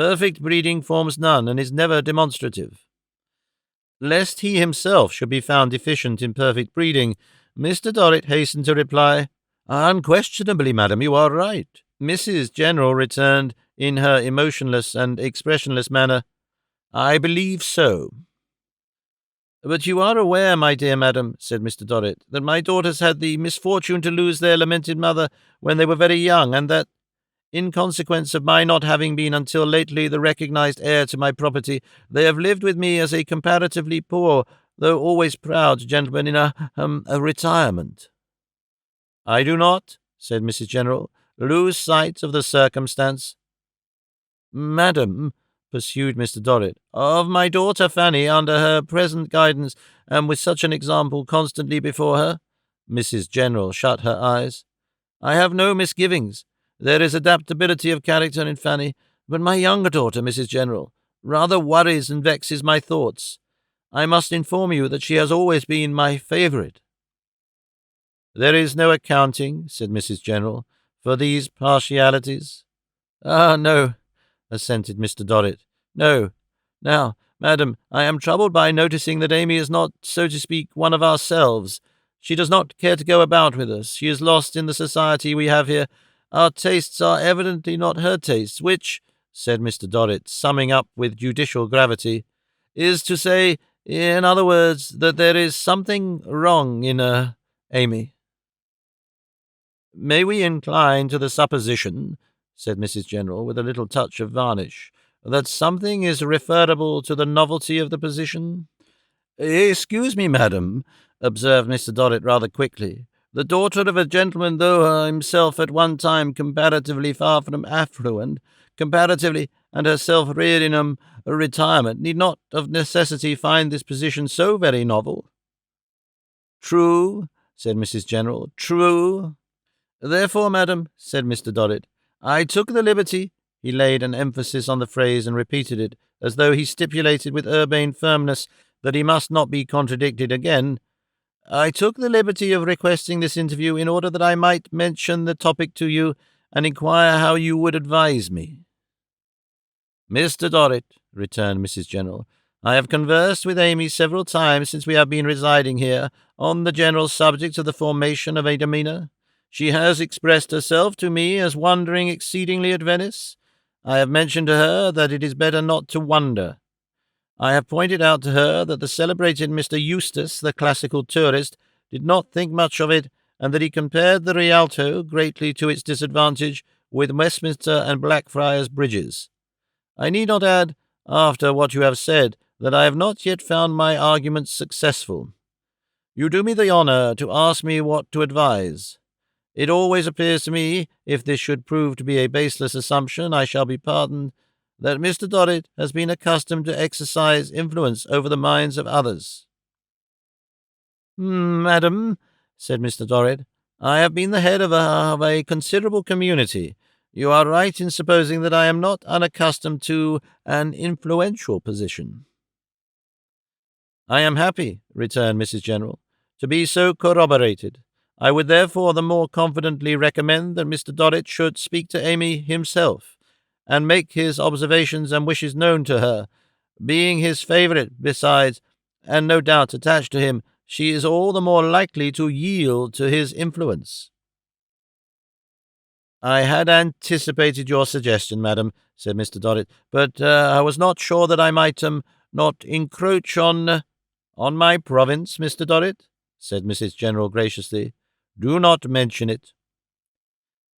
Perfect breeding forms none, and is never demonstrative. Lest he himself should be found deficient in perfect breeding, Mr. Dorrit hastened to reply, Unquestionably, madam, you are right. Mrs. General returned, in her emotionless and expressionless manner, I believe so. But you are aware, my dear madam, said Mr. Dorrit, that my daughters had the misfortune to lose their lamented mother when they were very young, and that, in consequence of my not having been until lately the recognized heir to my property, they have lived with me as a comparatively poor, though always proud gentleman in a retirement. I do not, said Mrs. General, lose sight of the circumstance. Madam, pursued Mr. Dorrit, of my daughter Fanny under her present guidance, and with such an example constantly before her, Mrs. General shut her eyes. I have no misgivings. There is adaptability of character in Fanny, but my younger daughter, Mrs. General, rather worries and vexes my thoughts. I must inform you that she has always been my favourite. There is no accounting, said Mrs. General, for these partialities. Ah, no, assented Mr. Dorrit. No. Now, madam, I am troubled by noticing that Amy is not, so to speak, one of ourselves. She does not care to go about with us. She is lost in the society we have here. Our tastes are evidently not her tastes, which, said Mr. Dorrit, summing up with judicial gravity, is to say, in other words, that there is something wrong in Amy. May we incline to the supposition, said Mrs. General, with a little touch of varnish, that something is referable to the novelty of the position? Excuse me, madam, observed Mr. Dorrit rather quickly. The daughter of a gentleman, though himself at one time comparatively far from affluent, and herself reared in a retirement, need not of necessity find this position so very novel. True, said Mrs. General, true. Therefore, madam, said Mr. Dorrit, I took the liberty, he laid an emphasis on the phrase and repeated it, as though he stipulated with urbane firmness that he must not be contradicted again. I took the liberty of requesting this interview in order that I might mention the topic to you and inquire how you would advise me. Mr. Dorrit, returned Mrs. General, I have conversed with Amy several times since we have been residing here on the general subject of the formation of a demeanour. She has expressed herself to me as wondering exceedingly at Venice. I have mentioned to her that it is better not to wonder. I have pointed out to her that the celebrated Mr. Eustace, the classical tourist, did not think much of it, and that he compared the Rialto, greatly to its disadvantage, with Westminster and Blackfriars Bridges. I need not add, after what you have said, that I have not yet found my arguments successful. You do me the honour to ask me what to advise. It always appears to me, if this should prove to be a baseless assumption, I shall be pardoned, that Mr. Dorrit has been accustomed to exercise influence over the minds of others. Madam, said Mr. Dorrit, I have been the head of a considerable community. You are right in supposing that I am not unaccustomed to an influential position. I am happy, returned Mrs. General, to be so corroborated. I would therefore the more confidently recommend that Mr. Dorrit should speak to Amy himself, and make his observations and wishes known to her. Being his favourite, besides, and no doubt attached to him, she is all the more likely to yield to his influence. I had anticipated your suggestion, madam, said Mr. Dorrit, but I was not sure that I might not encroach on my province, Mr. Dorrit, said Mrs. General graciously. Do not mention it.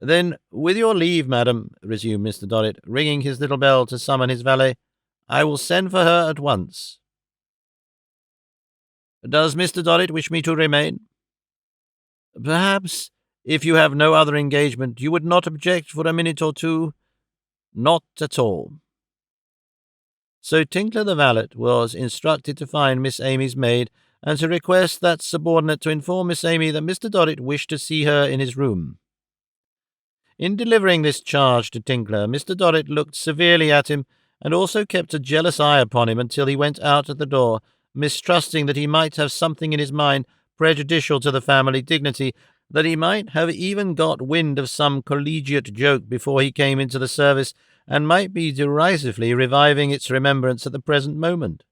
Then, with your leave, madam, resumed Mr. Dorrit, ringing his little bell to summon his valet, I will send for her at once. Does Mr. Dorrit wish me to remain? Perhaps, if you have no other engagement, you would not object for a minute or two? Not at all. So Tinkler the valet was instructed to find Miss Amy's maid, and to request that subordinate to inform Miss Amy that Mr. Dorrit wished to see her in his room. In delivering this charge to Tinkler, Mr. Dorrit looked severely at him, and also kept a jealous eye upon him until he went out at the door, mistrusting that he might have something in his mind prejudicial to the family dignity, that he might have even got wind of some collegiate joke before he came into the service, and might be derisively reviving its remembrance at the present moment.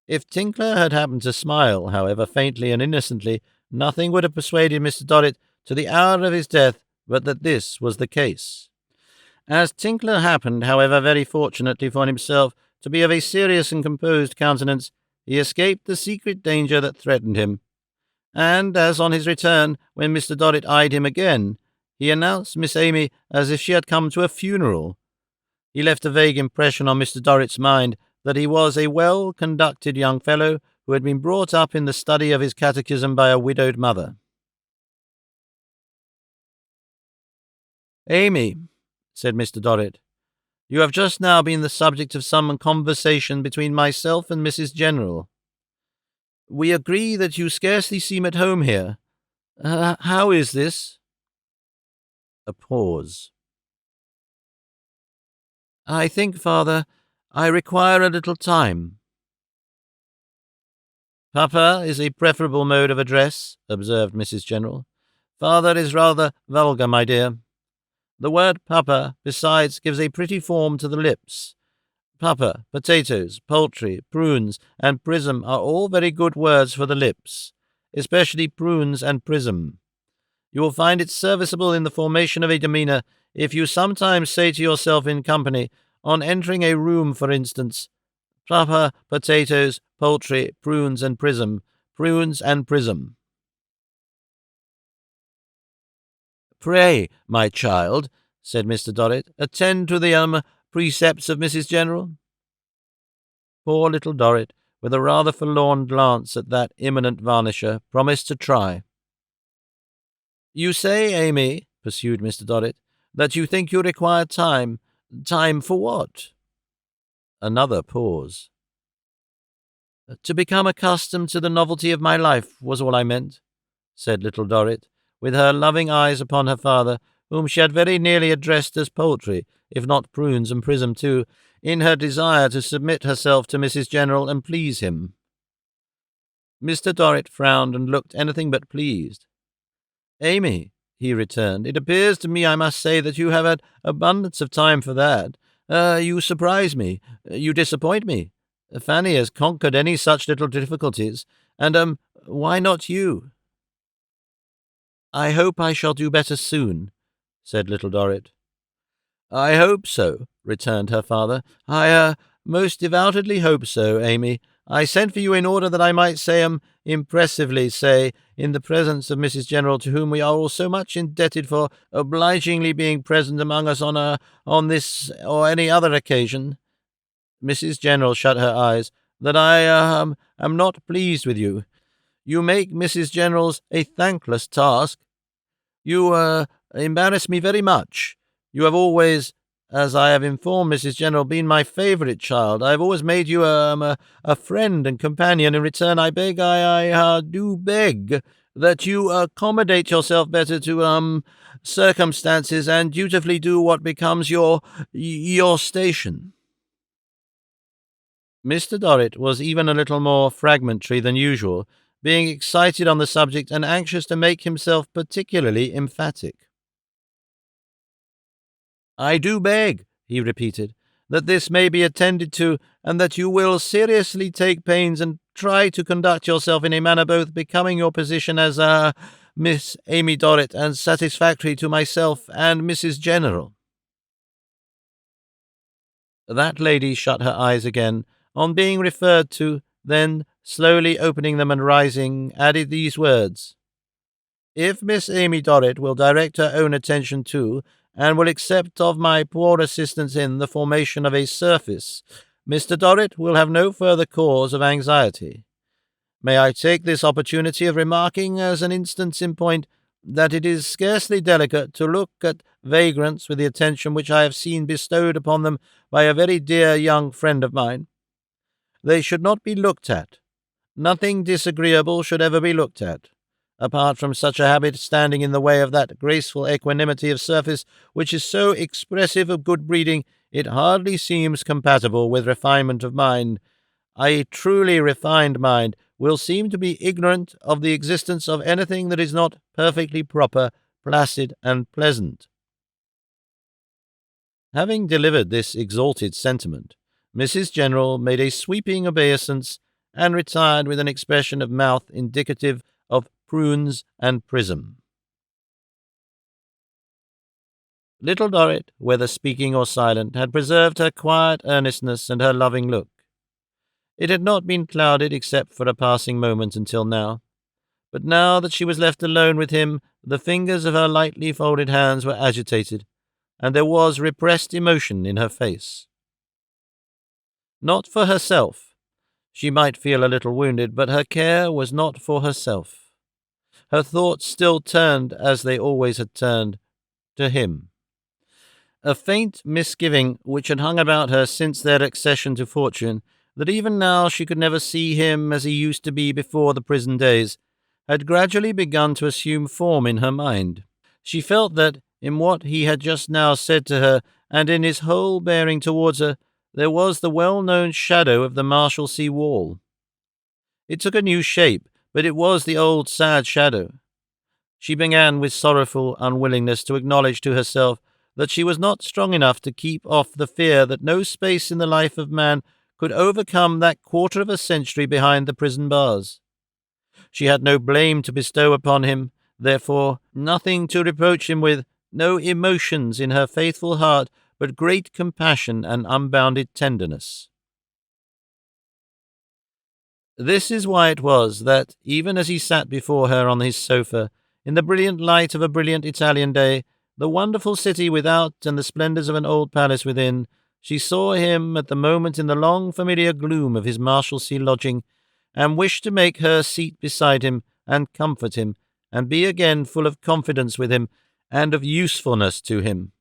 If Tinkler had happened to smile, however faintly and innocently, nothing would have persuaded Mr. Dorrit to the hour of his death but that this was the case. As Tinkler happened, however, very fortunately for himself, to be of a serious and composed countenance, he escaped the secret danger that threatened him, and as on his return, when Mr. Dorrit eyed him again, he announced Miss Amy as if she had come to a funeral, he left a vague impression on Mr. Dorrit's mind that he was a well-conducted young fellow who had been brought up in the study of his catechism by a widowed mother. "Amy," said Mr. Dorrit, "you have just now been the subject of some conversation between myself and Mrs. General. We agree that you scarcely seem at home here. How is this?" A pause. "I think, Father, I require a little time." "Papa is a preferable mode of address," observed Mrs. General. "Father is rather vulgar, my dear. The word papa, besides, gives a pretty form to the lips. Papa, potatoes, poultry, prunes, and prism are all very good words for the lips, especially prunes and prism. You will find it serviceable in the formation of a demeanour if you sometimes say to yourself in company, on entering a room, for instance, papa, potatoes, poultry, prunes and prism, prunes and prism." "Pray, my child," said Mr. Dorrit, "attend to the precepts of Mrs. General." Poor little Dorrit, with a rather forlorn glance at that imminent varnisher, promised to try. "You say, Amy," pursued Mr. Dorrit, "that you think you require time. Time for what?" Another pause. "To become accustomed to the novelty of my life was all I meant," said little Dorrit, with her loving eyes upon her father, whom she had very nearly addressed as poultry, if not prunes and prism too, in her desire to submit herself to Mrs. General and please him. Mr. Dorrit frowned and looked anything but pleased. "Amy," he returned, "it appears to me, I must say, that you have had abundance of time for that. You surprise me. You disappoint me. Fanny has conquered any such little difficulties, and, why not you?" "I hope I shall do better soon," said little Dorrit. "I hope so," returned her father. "I most devoutly hope so, Amy. I sent for you in order that I might impressively say, in the presence of Mrs. General, to whom we are all so much indebted for obligingly being present among us on this or any other occasion," Mrs. General shut her eyes, "that I am not pleased with you. You make Mrs. General's a thankless task. You embarrass me very much. You have always, as I have informed Mrs. General, been my favourite child. I have always made you a friend and companion. In return, I beg, I do beg, that you accommodate yourself better to circumstances and dutifully do what becomes your station." Mr. Dorrit was even a little more fragmentary than usual, being excited on the subject and anxious to make himself particularly emphatic. "I do beg," he repeated, "that this may be attended to, and that you will seriously take pains and try to conduct yourself in a manner both becoming your position as Miss Amy Dorrit and satisfactory to myself and Mrs. General." That lady shut her eyes again on being referred to, then, slowly opening them and rising, added these words: "If Miss Amy Dorrit will direct her own attention to, and will accept of my poor assistance in the formation of a surface, Mr. Dorrit will have no further cause of anxiety. May I take this opportunity of remarking, as an instance in point, that it is scarcely delicate to look at vagrants with the attention which I have seen bestowed upon them by a very dear young friend of mine. They should not be looked at. Nothing disagreeable should ever be looked at, apart from such a habit standing in the way of that graceful equanimity of surface which is so expressive of good breeding it hardly seems compatible with refinement of mind, a truly refined mind, will seem to be ignorant of the existence of anything that is not perfectly proper, placid, and pleasant." Having delivered this exalted sentiment, Mrs. General made a sweeping obeisance and retired with an expression of mouth indicative of prunes and prism. Little Dorrit, whether speaking or silent, had preserved her quiet earnestness and her loving look. It had not been clouded except for a passing moment until now, but now that she was left alone with him, the fingers of her lightly folded hands were agitated, and there was repressed emotion in her face. Not for herself. She might feel a little wounded, but her care was not for herself. Her thoughts still turned, as they always had turned, to him. A faint misgiving which had hung about her since their accession to fortune, that even now she could never see him as he used to be before the prison days, had gradually begun to assume form in her mind. She felt that, in what he had just now said to her, and in his whole bearing towards her, there was the well-known shadow of the Marshalsea wall. It took a new shape, but it was the old sad shadow. She began with sorrowful unwillingness to acknowledge to herself that she was not strong enough to keep off the fear that no space in the life of man could overcome that quarter of a century behind the prison bars. She had no blame to bestow upon him, therefore nothing to reproach him with, no emotions in her faithful heart, but great compassion and unbounded tenderness. This is why it was that, even as he sat before her on his sofa, in the brilliant light of a brilliant Italian day, the wonderful city without and the splendours of an old palace within, she saw him at the moment in the long familiar gloom of his Marshalsea lodging, and wished to make her seat beside him, and comfort him, and be again full of confidence with him, and of usefulness to him.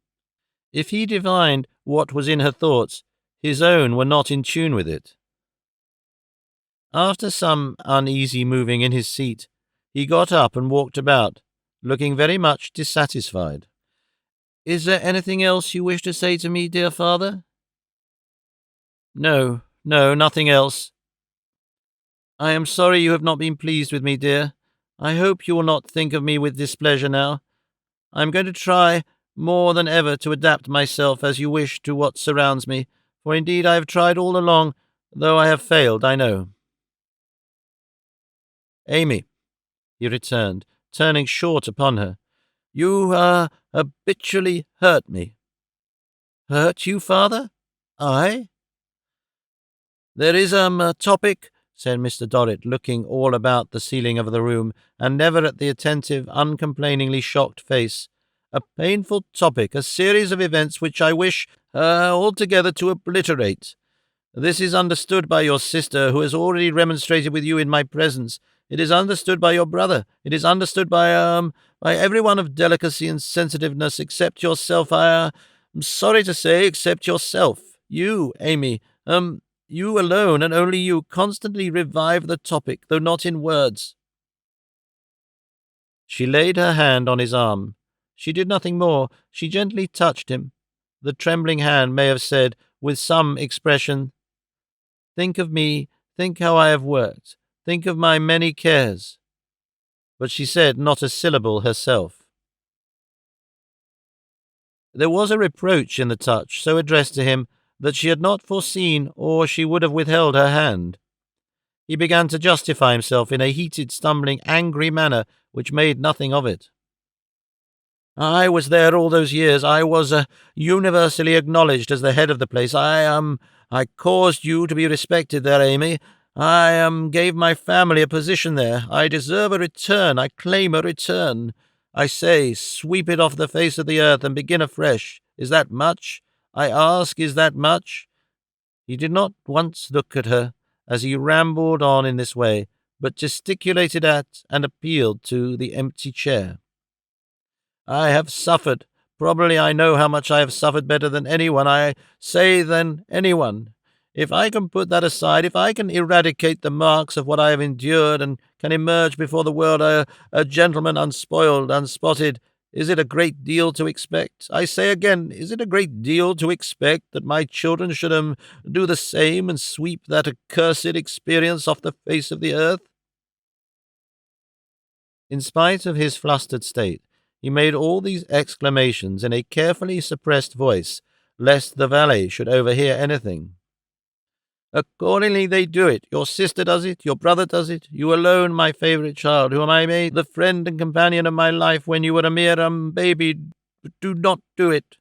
If he divined what was in her thoughts, his own were not in tune with it. After some uneasy moving in his seat, he got up and walked about, looking very much dissatisfied. "Is there anything else you wish to say to me, dear father?" No, nothing else. I am sorry you have not been pleased with me, dear. I hope you will not think of me with displeasure now. I am going to try more than ever to adapt myself as you wish to what surrounds me, for indeed I have tried all along, though I have failed, I know." "Amy," he returned, turning short upon her, "you, habitually hurt me." "Hurt you, father? I?" "There is, a topic," said Mr. Dorrit, looking all about the ceiling of the room, and never at the attentive, uncomplainingly shocked face, "a painful topic, a series of events which I wish, altogether to obliterate. This is understood by your sister, who has already remonstrated with you in my presence. It is understood by your brother. It is understood by everyone of delicacy and sensitiveness, except yourself. I am sorry to say, except yourself. You, Amy, you alone, and only you, constantly revive the topic, though not in words." She laid her hand on his arm. She did nothing more. She gently touched him. The trembling hand may have said, with some expression, "Think of me, think how I have worked, think of my many cares." But she said not a syllable herself. There was a reproach in the touch so addressed to him that she had not foreseen, or she would have withheld her hand. He began to justify himself in a heated, stumbling, angry manner which made nothing of it. "I was there all those years. I was universally acknowledged as the head of the place. I caused you to be respected there, Amy. I gave my family a position there. I deserve a return. I claim a return. I say, sweep it off the face of the earth and begin afresh. Is that much? I ask, is that much?" He did not once look at her as he rambled on in this way, but gesticulated at and appealed to the empty chair. "I have suffered. Probably I know how much I have suffered better than anyone. I say than anyone. If I can put that aside, if I can eradicate the marks of what I have endured and can emerge before the world a gentleman unspoiled, unspotted, Is it a great deal to expect? I say again, is it a great deal to expect that my children should do the same and sweep that accursed experience off the face of the earth?" In spite of his flustered state, he made all these exclamations in a carefully suppressed voice, lest the valet should overhear anything. "Accordingly they do it. Your sister does it, your brother does it, you alone, my favourite child, whom I made the friend and companion of my life when you were a mere baby, do not do it.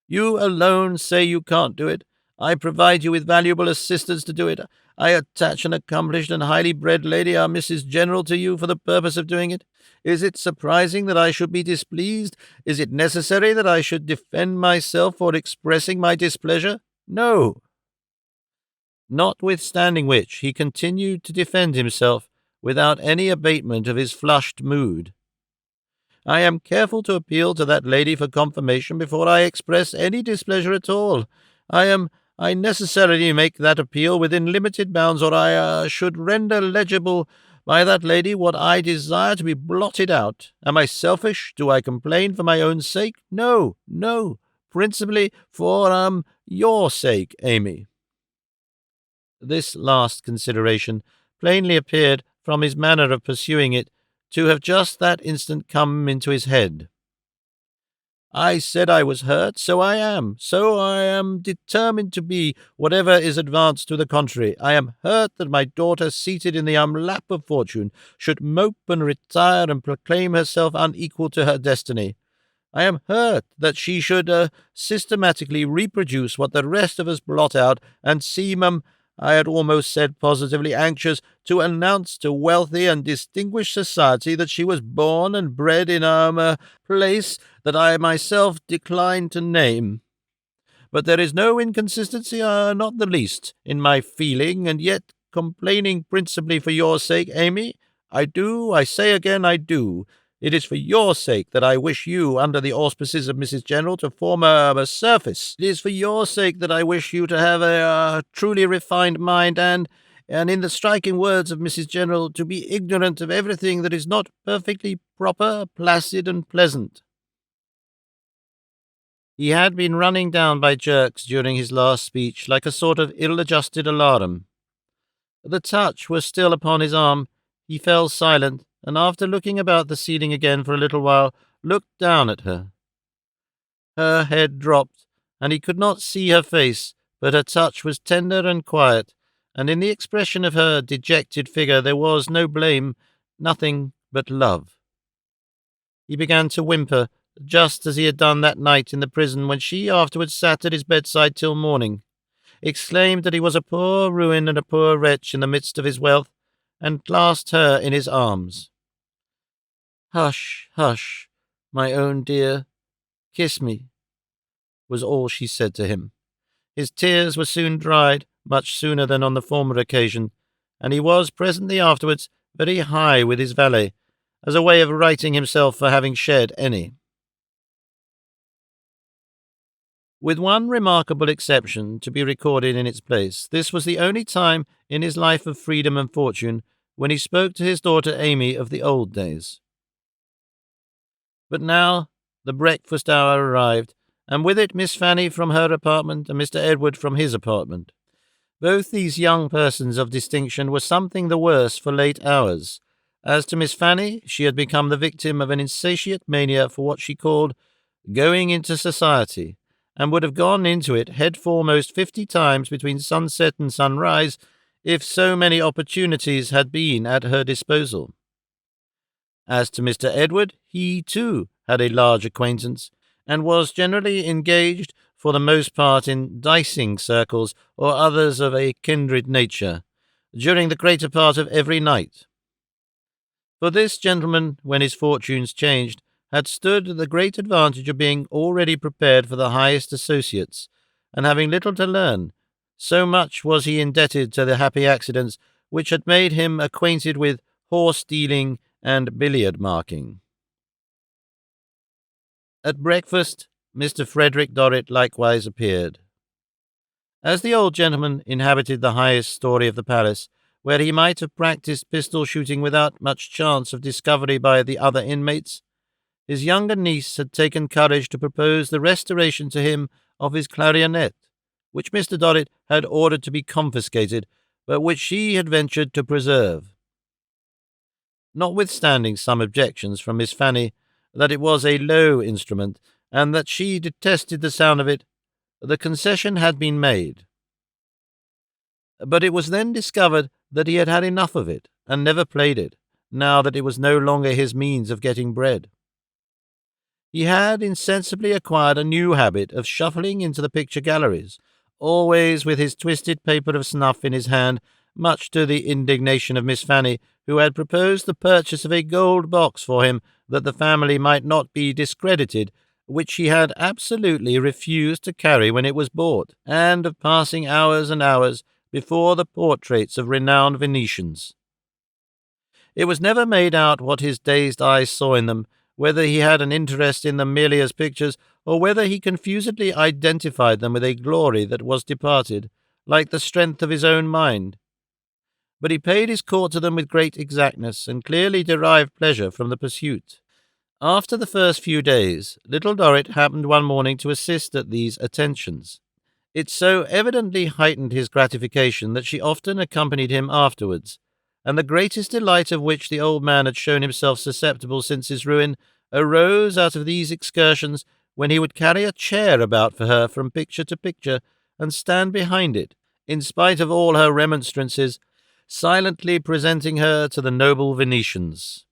You alone say you can't do it. I provide you with valuable assistants to do it. I attach an accomplished and highly bred lady, our Mrs. General, to you for the purpose of doing it. Is it surprising that I should be displeased? Is it necessary that I should defend myself for expressing my displeasure? No. Notwithstanding which, he continued to defend himself without any abatement of his flushed mood. I am careful to appeal to that lady for confirmation before I express any displeasure at all. I necessarily make that appeal within limited bounds, or I should render legible by that lady what I desire to be blotted out. Am I selfish? Do I complain for my own sake? No, no, principally for, your sake, Amy." This last consideration plainly appeared, from his manner of pursuing it, to have just that instant come into his head. "I said I was hurt, so I am. So I am determined to be, whatever is advanced to the contrary. I am hurt that my daughter, seated in the lap of fortune, should mope and retire and proclaim herself unequal to her destiny. I am hurt that she should systematically reproduce what the rest of us blot out, and seem, I had almost said positively anxious to announce to wealthy and distinguished society that she was born and bred in a place that I myself decline to name. But there is no inconsistency, not the least, in my feeling, and yet complaining principally for your sake, Amy. I say again, I do. It is for your sake that I wish you, under the auspices of Mrs. General, to form a surface. It is for your sake that I wish you to have a truly refined mind, and in the striking words of Mrs. General, to be ignorant of everything that is not perfectly proper, placid, and pleasant." He had been running down by jerks during his last speech, like a sort of ill-adjusted alarum. The touch was still upon his arm. He fell silent, and after looking about the ceiling again for a little while, looked down at her. Her head dropped, and he could not see her face, but her touch was tender and quiet, and in the expression of her dejected figure there was no blame, nothing but love. He began to whimper, just as he had done that night in the prison when she afterwards sat at his bedside till morning, exclaimed that he was a poor ruin and a poor wretch in the midst of his wealth, and clasped her in his arms. "Hush, hush, my own dear, kiss me," was all she said to him. His tears were soon dried, much sooner than on the former occasion, and he was presently afterwards very high with his valet, as a way of righting himself for having shed any. With one remarkable exception to be recorded in its place, this was the only time in his life of freedom and fortune when he spoke to his daughter Amy of the old days. But now the breakfast hour arrived, and with it Miss Fanny from her apartment and Mr. Edward from his apartment. Both these young persons of distinction were something the worse for late hours. As to Miss Fanny, she had become the victim of an insatiate mania for what she called going into society, and would have gone into it head foremost 50 times between sunset and sunrise if so many opportunities had been at her disposal. As to Mr. Edward, he, too, had a large acquaintance, and was generally engaged, for the most part, in dicing circles or others of a kindred nature, during the greater part of every night. For this gentleman, when his fortunes changed, had stood the great advantage of being already prepared for the highest associates, and having little to learn, so much was he indebted to the happy accidents which had made him acquainted with horse-dealing and billiard-marking. At breakfast, Mr. Frederick Dorrit likewise appeared. As the old gentleman inhabited the highest story of the palace, where he might have practised pistol-shooting without much chance of discovery by the other inmates, his younger niece had taken courage to propose the restoration to him of his clarionet, which Mr. Dorrit had ordered to be confiscated, but which she had ventured to preserve. Notwithstanding some objections from Miss Fanny that it was a low instrument, and that she detested the sound of it, the concession had been made. But it was then discovered that he had had enough of it, and never played it, now that it was no longer his means of getting bread. He had insensibly acquired a new habit of shuffling into the picture galleries, always with his twisted paper of snuff in his hand, much to the indignation of Miss Fanny, who had proposed the purchase of a gold box for him that the family might not be discredited, which he had absolutely refused to carry when it was bought, and of passing hours and hours before the portraits of renowned Venetians. It was never made out what his dazed eyes saw in them, whether he had an interest in them merely as pictures, or whether he confusedly identified them with a glory that was departed, like the strength of his own mind. But he paid his court to them with great exactness, and clearly derived pleasure from the pursuit. After the first few days, little Dorrit happened one morning to assist at these attentions. It so evidently heightened his gratification that she often accompanied him afterwards, and the greatest delight of which the old man had shown himself susceptible since his ruin arose out of these excursions, when he would carry a chair about for her from picture to picture, and stand behind it, in spite of all her remonstrances, silently presenting her to the noble Venetians.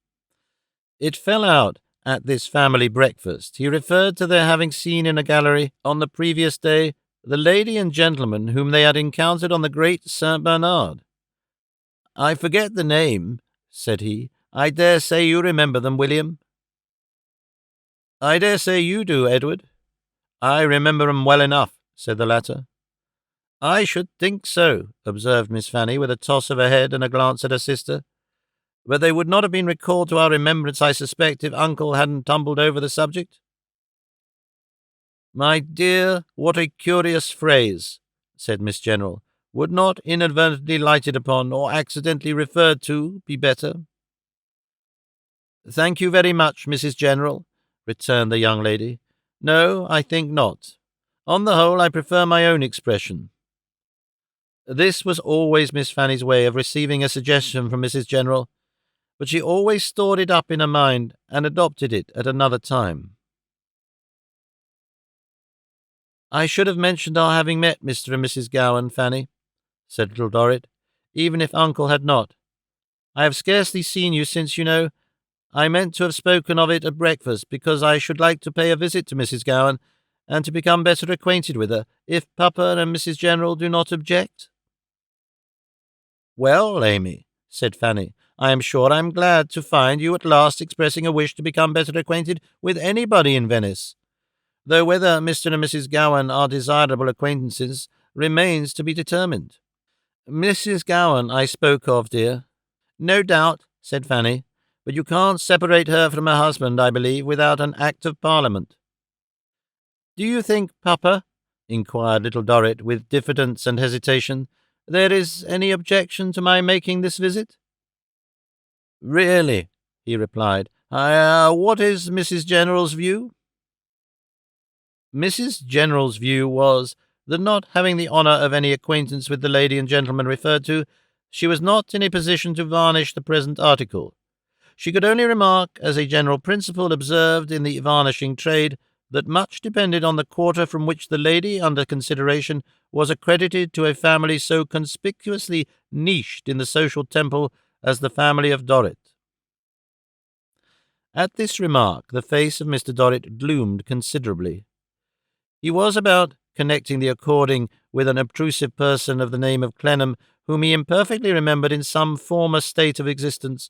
It fell out at this family breakfast he referred to their having seen in a gallery on the previous day the lady and gentleman whom they had encountered on the Great St. Bernard. "I forget the name," said he. "I dare say you remember them, William." "I dare say you do, Edward." "I remember 'em well enough," said the latter. "I should think so," observed Miss Fanny, with a toss of her head and a glance at her sister. "But they would not have been recalled to our remembrance, I suspect, if Uncle hadn't tumbled over the subject." "My dear, what a curious phrase," said Miss General. "Would not inadvertently lighted upon, or accidentally referred to, be better?" "Thank you very much, Mrs. General," returned the young lady. "No, I think not. On the whole, I prefer my own expression." This was always Miss Fanny's way of receiving a suggestion from Mrs. General, but she always stored it up in her mind and adopted it at another time. "I should have mentioned our having met Mr. and Mrs. Gowan, Fanny," said little Dorrit, "even if Uncle had not. I have scarcely seen you since, you know. I meant to have spoken of it at breakfast, because I should like to pay a visit to Mrs. Gowan, and to become better acquainted with her, if Papa and Mrs. General do not object." "Well, Amy," said Fanny, "I am sure I am glad to find you at last expressing a wish to become better acquainted with anybody in Venice, though whether Mr. and Mrs. Gowan are desirable acquaintances remains to be determined." "Mrs. Gowan I spoke of, dear." "No doubt," said Fanny, "but you can't separate her from her husband, I believe, without an Act of Parliament." "Do you think, Papa," inquired little Dorrit, with diffidence and hesitation, "there is any objection to my making this visit?" "Really," he replied, what is Mrs. General's view?" Mrs. General's view was, that not having the honour of any acquaintance with the lady and gentleman referred to, she was not in a position to varnish the present article. She could only remark, as a general principle observed in the varnishing trade, that much depended on the quarter from which the lady under consideration was accredited to a family so conspicuously niched in the social temple as the family of Dorrit. At this remark the face of Mr. Dorrit gloomed considerably. He was about connecting the according with an obtrusive person of the name of Clennam, whom he imperfectly remembered in some former state of existence,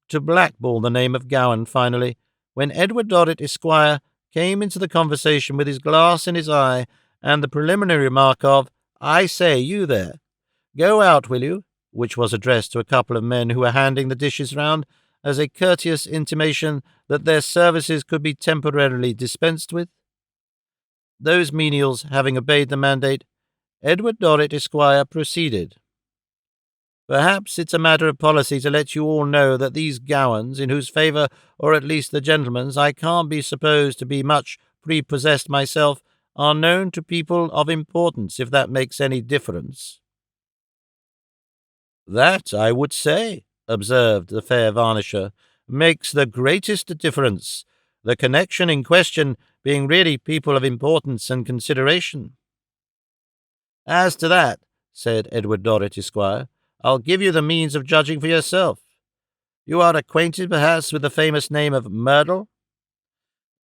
to blackball the name of Gowan finally, when Edward Dorrit, Esquire, came into the conversation with his glass in his eye, and the preliminary remark of, "I say, you there, go out, will you?" which was addressed to a couple of men who were handing the dishes round, as a courteous intimation that their services could be temporarily dispensed with. Those menials having obeyed the mandate, Edward Dorrit, Esquire, proceeded. Perhaps it's a matter of policy to let you all know that these gowans, in whose favour, or at least the gentleman's, I can't be supposed to be much prepossessed myself, are known to people of importance, if that makes any difference." "That, I would say," observed the fair varnisher, "makes the greatest difference, the connection in question being really people of importance and consideration." "As to that," said Edward Dorrit, Esquire, "I'll give you the means of judging for yourself. You are acquainted, perhaps, with the famous name of Merdle?"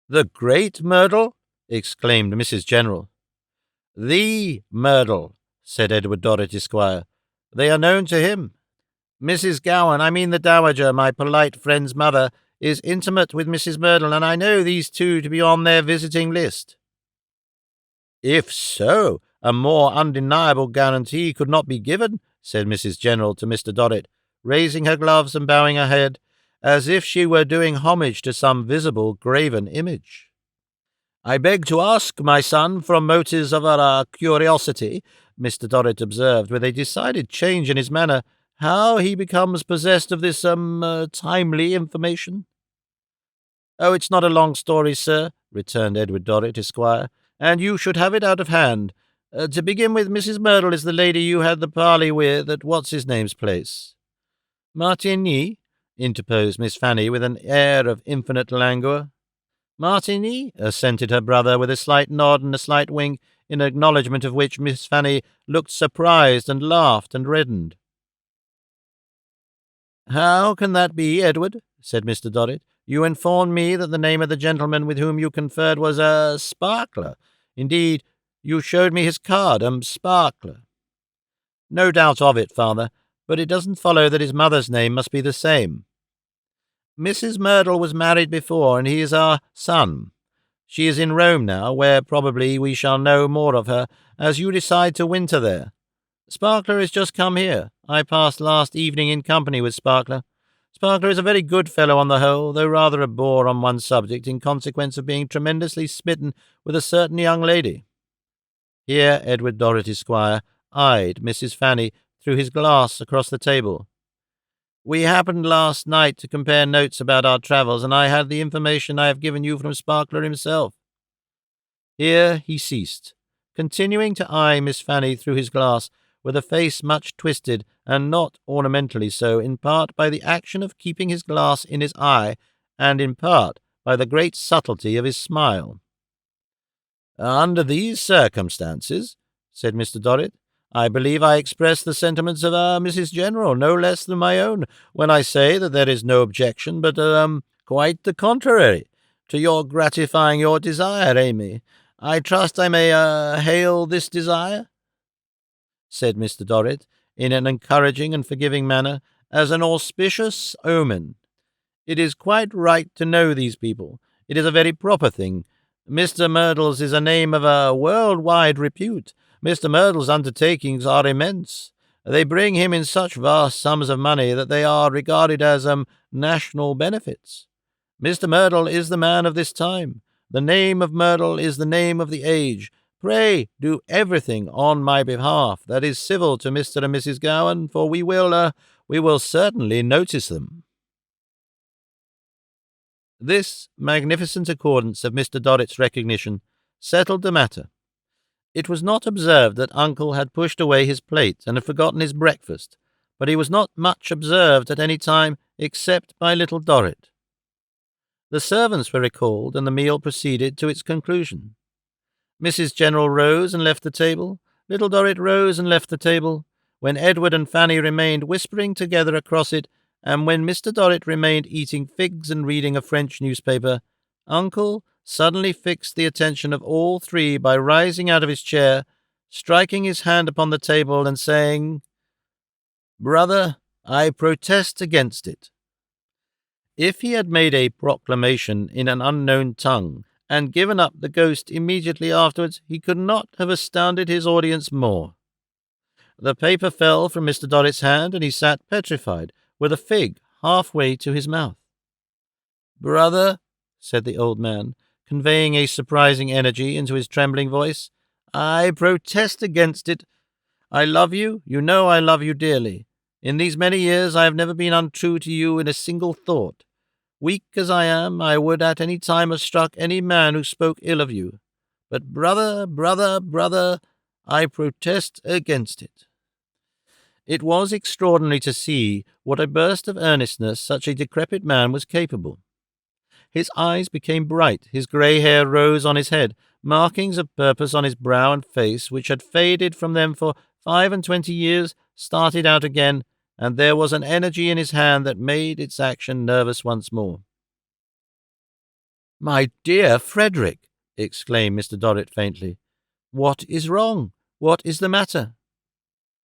"The great Merdle?" exclaimed Mrs. General. "The Merdle," said Edward Dorrit, Esquire. "They are known to him. Mrs. Gowan, I mean the Dowager, my polite friend's mother, is intimate with Mrs. Merdle, and I know these two to be on their visiting list." "If so, a more undeniable guarantee could not be given," said Mrs. General to Mr. Dorrit, raising her gloves and bowing her head, as if she were doing homage to some visible graven image. "I beg to ask, my son, from motives of curiosity," Mr. Dorrit observed, with a decided change in his manner, "how he becomes possessed of this, timely information?" "Oh, it's not a long story, sir," returned Edward Dorrit, Esquire, "and you should have it out of hand. To begin with, Mrs. Merdle is the lady you had the parley with at what's-his-name's place." "Martigny?" interposed Miss Fanny, with an air of infinite languor. "Martigny?" assented her brother, with a slight nod and a slight wink, in acknowledgment of which Miss Fanny looked surprised and laughed and reddened. "How can that be, Edward?" said Mr. Dorrit. "You informed me that the name of the gentleman with whom you conferred was Sparkler. Indeed, you showed me his card, Sparkler." "No doubt of it, father, but it doesn't follow that his mother's name must be the same. Mrs. Merdle was married before, and he is our son. She is in Rome now, where probably we shall know more of her, as you decide to winter there. Sparkler is just come here. I passed last evening in company with Sparkler. Sparkler is a very good fellow on the whole, though rather a bore on one subject, in consequence of being tremendously smitten with a certain young lady." Here Edward Dorrit, Esquire, eyed Mrs. Fanny through his glass across the table. "We happened last night to compare notes about our travels, and I had the information I have given you from Sparkler himself." Here he ceased, continuing to eye Miss Fanny through his glass, with a face much twisted, and not ornamentally so, in part by the action of keeping his glass in his eye, and in part by the great subtlety of his smile. "Under these circumstances," said Mr. Dorrit, "I believe I express the sentiments of Mrs. General no less than my own, when I say that there is no objection, but quite the contrary, to your gratifying your desire, Amy. I trust I may hail this desire," said Mr. Dorrit, in an encouraging and forgiving manner, "as an auspicious omen. It is quite right to know these people. It is a very proper thing. Mr. Merdle's is a name of a world-wide repute. Mr. Merdle's undertakings are immense. They bring him in such vast sums of money that they are regarded as national benefits. Mr. Merdle is the man of this time. The name of Merdle is the name of the age. Pray do everything on my behalf that is civil to Mr. and Mrs. Gowan, for we will certainly notice them." This magnificent accordance of Mr. Dorrit's recognition settled the matter. It was not observed that Uncle had pushed away his plate and had forgotten his breakfast, but he was not much observed at any time except by little Dorrit. The servants were recalled, and the meal proceeded to its conclusion. Mrs. General rose and left the table. Little Dorrit rose and left the table, when Edward and Fanny remained whispering together across it, and when Mr. Dorrit remained eating figs and reading a French newspaper. Uncle suddenly fixed the attention of all three by rising out of his chair, striking his hand upon the table, and saying, "Brother, I protest against it." If he had made a proclamation in an unknown tongue, and given up the ghost immediately afterwards, he could not have astounded his audience more. The paper fell from Mr. Dorrit's hand, and he sat petrified, with a fig halfway to his mouth. "Brother," said the old man, conveying a surprising energy into his trembling voice, "I protest against it. I love you. You know I love you dearly. In these many years I have never been untrue to you in a single thought. Weak as I am, I would at any time have struck any man who spoke ill of you. But brother, I protest against it." It was extraordinary to see what a burst of earnestness such a decrepit man was capable. His eyes became bright, his grey hair rose on his head, markings of purpose on his brow and face, which had faded from them for 25 years, started out again, and there was an energy in his hand that made its action nervous once more. "My dear Frederick," exclaimed Mr. Dorrit faintly, "what is wrong? What is the matter?"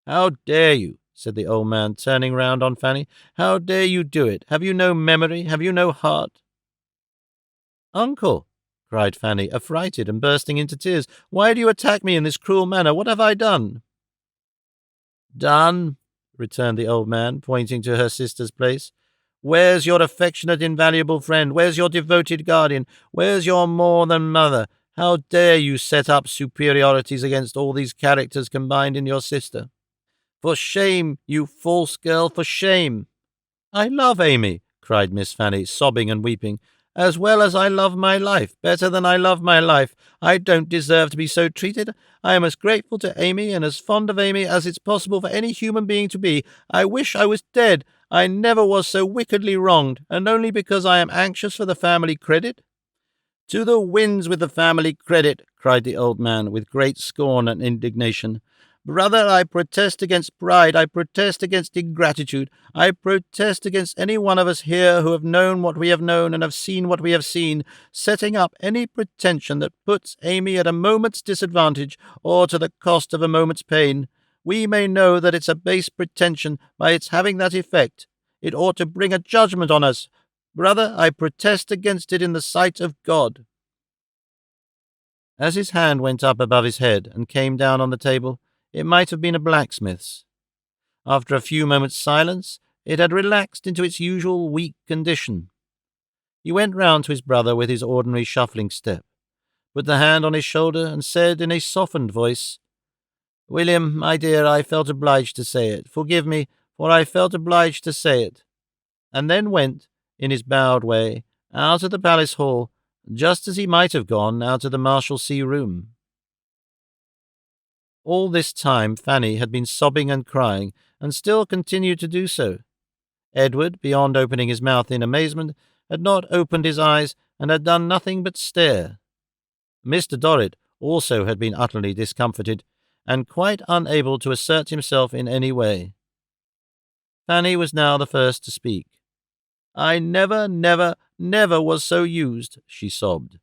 "How dare you?" said the old man, turning round on Fanny. "How dare you do it? Have you no memory? Have you no heart?" "Uncle," cried Fanny, affrighted and bursting into tears, "why do you attack me in this cruel manner? What have I done?" "Done?" returned the old man, pointing to her sister's place. "Where's your affectionate, invaluable friend? Where's your devoted guardian? Where's your more than mother? How dare you set up superiorities against all these characters combined in your sister? For shame, you false girl, for shame!" "I love Amy," cried Miss Fanny, sobbing and weeping, "as well as I love my life, better than I love my life. I don't deserve to be so treated. I am as grateful to Amy and as fond of Amy as it's possible for any human being to be. I wish I was dead. I never was so wickedly wronged, and only because I am anxious for the family credit." "To the winds with the family credit!" cried the old man, with great scorn and indignation. "Brother, I protest against pride, I protest against ingratitude, I protest against any one of us here who have known what we have known and have seen what we have seen, setting up any pretension that puts Amy at a moment's disadvantage or to the cost of a moment's pain. We may know that it's a base pretension by its having that effect. It ought to bring a judgment on us. Brother, I protest against it in the sight of God." As his hand went up above his head and came down on the table, it might have been a blacksmith's. After a few moments' silence, it had relaxed into its usual weak condition. He went round to his brother with his ordinary shuffling step, put the hand on his shoulder, and said in a softened voice, "William, my dear, I felt obliged to say it. Forgive me, for I felt obliged to say it," and then went, in his bowed way, out of the palace hall, just as he might have gone out of the Marshalsea room. All this time Fanny had been sobbing and crying, and still continued to do so. Edward, beyond opening his mouth in amazement, had not opened his eyes, and had done nothing but stare. Mr. Dorrit also had been utterly discomfited, and quite unable to assert himself in any way. Fanny was now the first to speak. "I never was so used," she sobbed.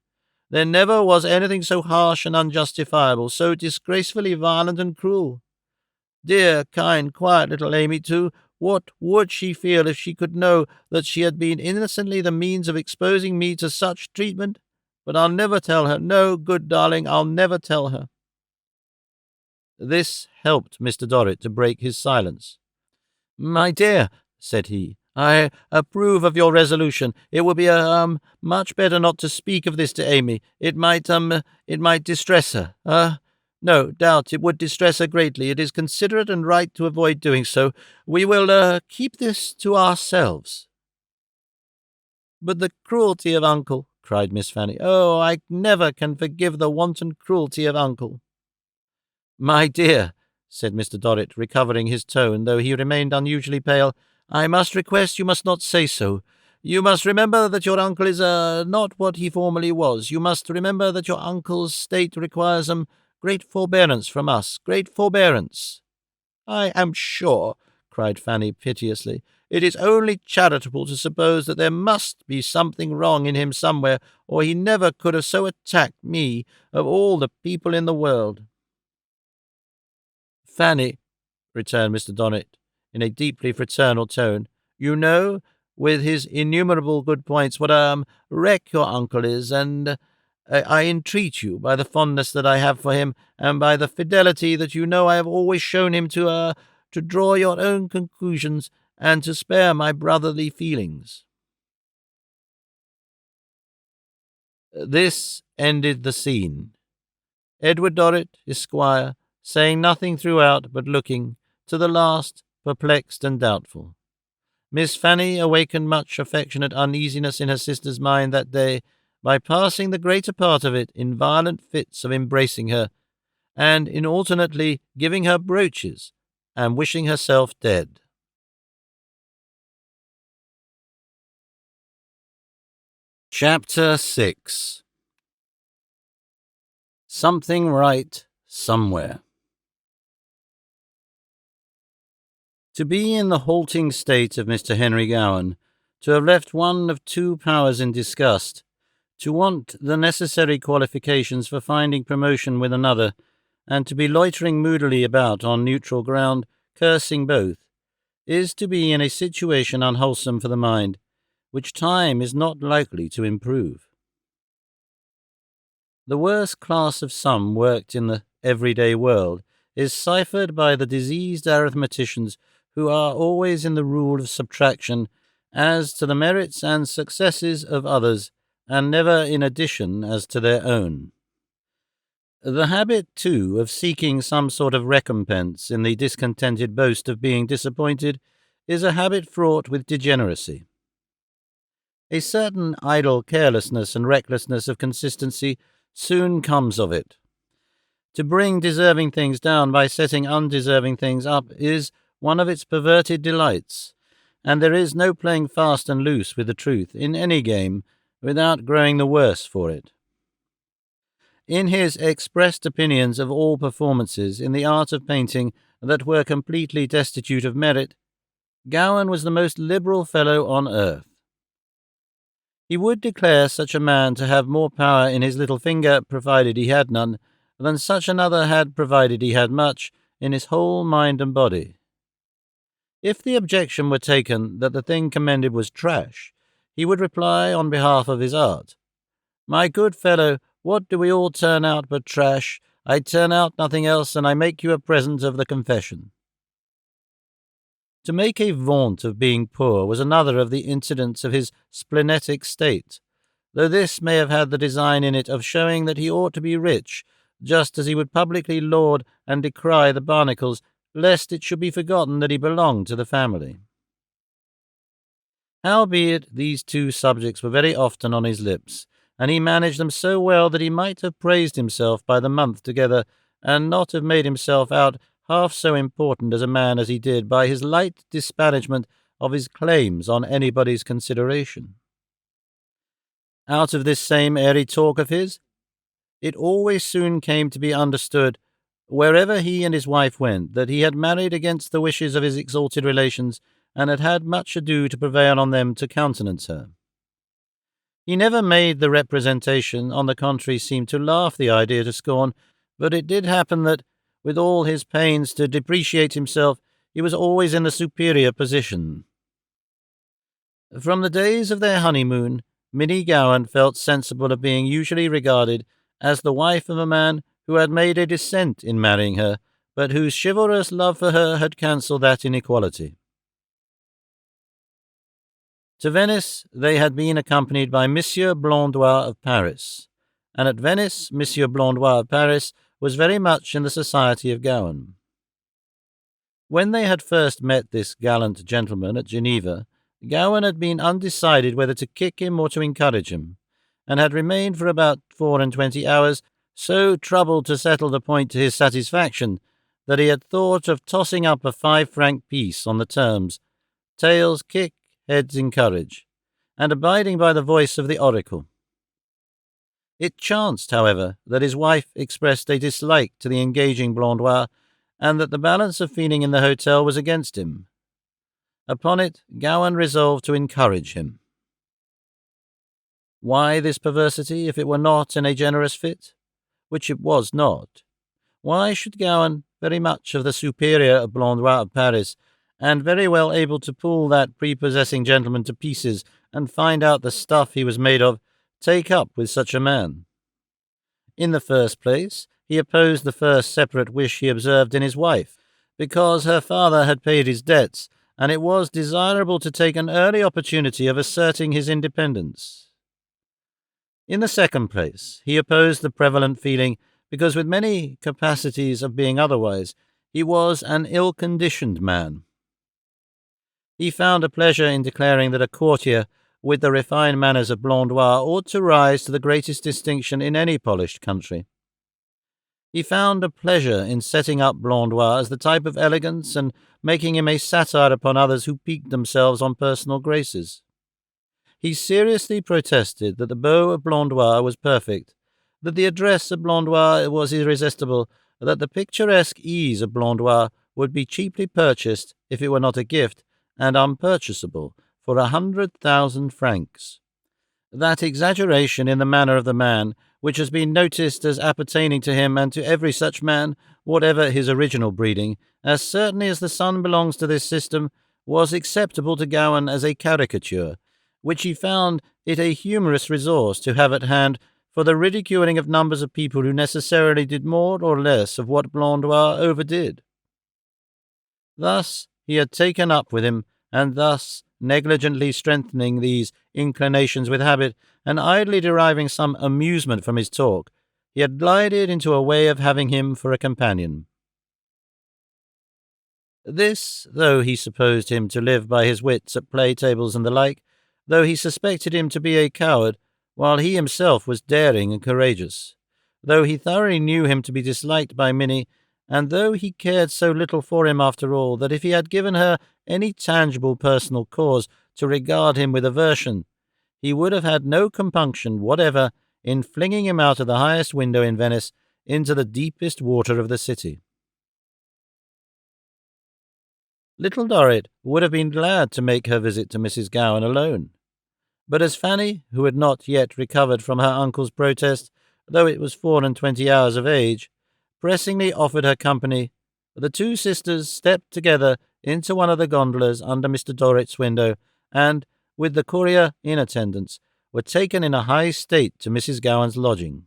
"There never was anything so harsh and unjustifiable, so disgracefully violent and cruel. Dear, kind, quiet little Amy, too, what would she feel if she could know that she had been innocently the means of exposing me to such treatment? But I'll never tell her. No, good darling, I'll never tell her." This helped Mr. Dorrit to break his silence. "My dear," said he, "I approve of your resolution. It would be much better not to speak of this to Amy. It might distress her. No doubt it would distress her greatly. It is considerate and right to avoid doing so. We will keep this to ourselves." "But the cruelty of Uncle," cried Miss Fanny. "Oh, I never can forgive the wanton cruelty of Uncle." "My dear," said Mr. Dorrit, recovering his tone, though he remained unusually pale, "I must request you must not say so. You must remember that your uncle is not what he formerly was. You must remember that your uncle's state requires great forbearance from us, great forbearance." "I am sure," cried Fanny piteously, "it is only charitable to suppose that there must be something wrong in him somewhere, or he never could have so attacked me, of all the people in the world." "Fanny," returned Mr. Dorrit, in a deeply fraternal tone, "you know, with his innumerable good points, what a wreck your uncle is, and I entreat you, by the fondness that I have for him, and by the fidelity that you know I have always shown him, to draw your own conclusions, and to spare my brotherly feelings." This ended the scene. Edward Dorrit, Esquire, saying nothing throughout, but looking, to the last, perplexed and doubtful. Miss Fanny awakened much affectionate uneasiness in her sister's mind that day by passing the greater part of it in violent fits of embracing her, and in alternately giving her brooches and wishing herself dead. Chapter 6. Something Right Somewhere. To be in the halting state of Mr. Henry Gowan, to have left one of two powers in disgust, to want the necessary qualifications for finding promotion with another, and to be loitering moodily about on neutral ground, cursing both, is to be in a situation unwholesome for the mind, which time is not likely to improve. The worst class of sum worked in the everyday world is ciphered by the diseased arithmeticians who are always in the rule of subtraction as to the merits and successes of others, and never in addition as to their own. The habit, too, of seeking some sort of recompense in the discontented boast of being disappointed is a habit fraught with degeneracy. A certain idle carelessness and recklessness of consistency soon comes of it. To bring deserving things down by setting undeserving things up is one of its perverted delights, and there is no playing fast and loose with the truth in any game without growing the worse for it. In his expressed opinions of all performances in the art of painting that were completely destitute of merit, Gowan was the most liberal fellow on earth. He would declare such a man to have more power in his little finger, provided he had none, than such another had, provided he had much, in his whole mind and body. If the objection were taken that the thing commended was trash, he would reply on behalf of his art, "My good fellow, what do we all turn out but trash? I turn out nothing else, and I make you a present of the confession." To make a vaunt of being poor was another of the incidents of his splenetic state, though this may have had the design in it of showing that he ought to be rich, just as he would publicly laud and decry the Barnacles, lest it should be forgotten that he belonged to the family. Howbeit, these two subjects were very often on his lips, and he managed them so well that he might have praised himself by the month together, and not have made himself out half so important as a man as he did by his light disparagement of his claims on anybody's consideration. Out of this same airy talk of his, it always soon came to be understood, wherever he and his wife went, that he had married against the wishes of his exalted relations, and had had much ado to prevail on them to countenance her. He never made the representation, on the contrary seemed to laugh the idea to scorn, but it did happen that, with all his pains to depreciate himself, he was always in the superior position. From the days of their honeymoon, Minnie Gowan felt sensible of being usually regarded as the wife of a man who had made a descent in marrying her, but whose chivalrous love for her had cancelled that inequality. To Venice they had been accompanied by Monsieur Blondois of Paris, and at Venice Monsieur Blondois of Paris was very much in the society of Gowan. When they had first met this gallant gentleman at Geneva, Gowan had been undecided whether to kick him or to encourage him, and had remained for about 24 hours so troubled to settle the point to his satisfaction that he had thought of tossing up a 5-franc piece on the terms, tails kick, heads encourage, and abiding by the voice of the oracle. It chanced, however, that his wife expressed a dislike to the engaging Blondois, and that the balance of feeling in the hotel was against him. Upon it, Gowan resolved to encourage him. Why this perversity, if it were not in a generous fit? Which it was not. Why should Gowan, very much of the superior of Blondois of Paris, and very well able to pull that prepossessing gentleman to pieces and find out the stuff he was made of, take up with such a man? In the first place, he opposed the first separate wish he observed in his wife, because her father had paid his debts, and it was desirable to take an early opportunity of asserting his independence. In the second place, he opposed the prevalent feeling, because with many capacities of being otherwise, he was an ill-conditioned man. He found a pleasure in declaring that a courtier with the refined manners of Blondois ought to rise to the greatest distinction in any polished country. He found a pleasure in setting up Blondois as the type of elegance and making him a satire upon others who piqued themselves on personal graces. He seriously protested that the beau of Blondois was perfect, that the address of Blondois was irresistible, that the picturesque ease of Blondois would be cheaply purchased if it were not a gift, and unpurchasable for 100,000 francs. That exaggeration in the manner of the man, which has been noticed as appertaining to him and to every such man, whatever his original breeding, as certainly as the sun belongs to this system, was acceptable to Gowan as a caricature, which he found it a humorous resource to have at hand for the ridiculing of numbers of people who necessarily did more or less of what Blondois overdid. Thus he had taken up with him, and thus, negligently strengthening these inclinations with habit, and idly deriving some amusement from his talk, he had glided into a way of having him for a companion. This, though he supposed him to live by his wits at play-tables and the like, though he suspected him to be a coward, while he himself was daring and courageous, though he thoroughly knew him to be disliked by many, and though he cared so little for him after all, that if he had given her any tangible personal cause to regard him with aversion, he would have had no compunction whatever in flinging him out of the highest window in Venice into the deepest water of the city. Little Dorrit would have been glad to make her visit to Mrs. Gowan alone, but as Fanny, who had not yet recovered from her uncle's protest, though it was 24 hours of age, pressingly offered her company, the two sisters stepped together into one of the gondolas under Mr. Dorrit's window, and, with the courier in attendance, were taken in a high state to Mrs. Gowan's lodging.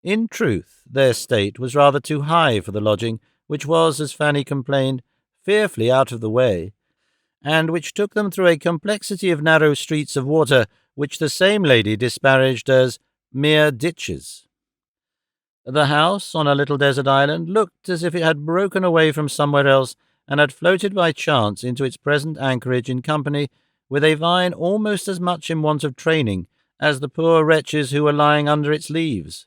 In truth, their state was rather too high for the lodging, which was, as Fanny complained, fearfully out of the way, and which took them through a complexity of narrow streets of water which the same lady disparaged as mere ditches. The house, on a little desert island, looked as if it had broken away from somewhere else and had floated by chance into its present anchorage in company with a vine almost as much in want of training as the poor wretches who were lying under its leaves.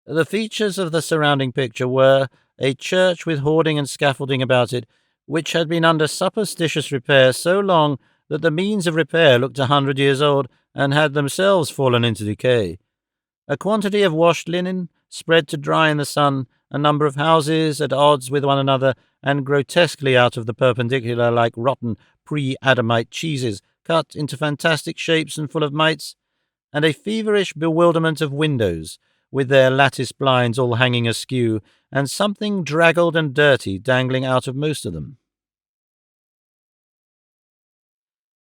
The features of the surrounding picture were a church with hoarding and scaffolding about it, which had been under superstitious repair so long that the means of repair looked 100 years old and had themselves fallen into decay. A quantity of washed linen, spread to dry in the sun, a number of houses at odds with one another and grotesquely out of the perpendicular like rotten pre-Adamite cheeses, cut into fantastic shapes and full of mites, and a feverish bewilderment of windows, with their lattice blinds all hanging askew, and something draggled and dirty dangling out of most of them.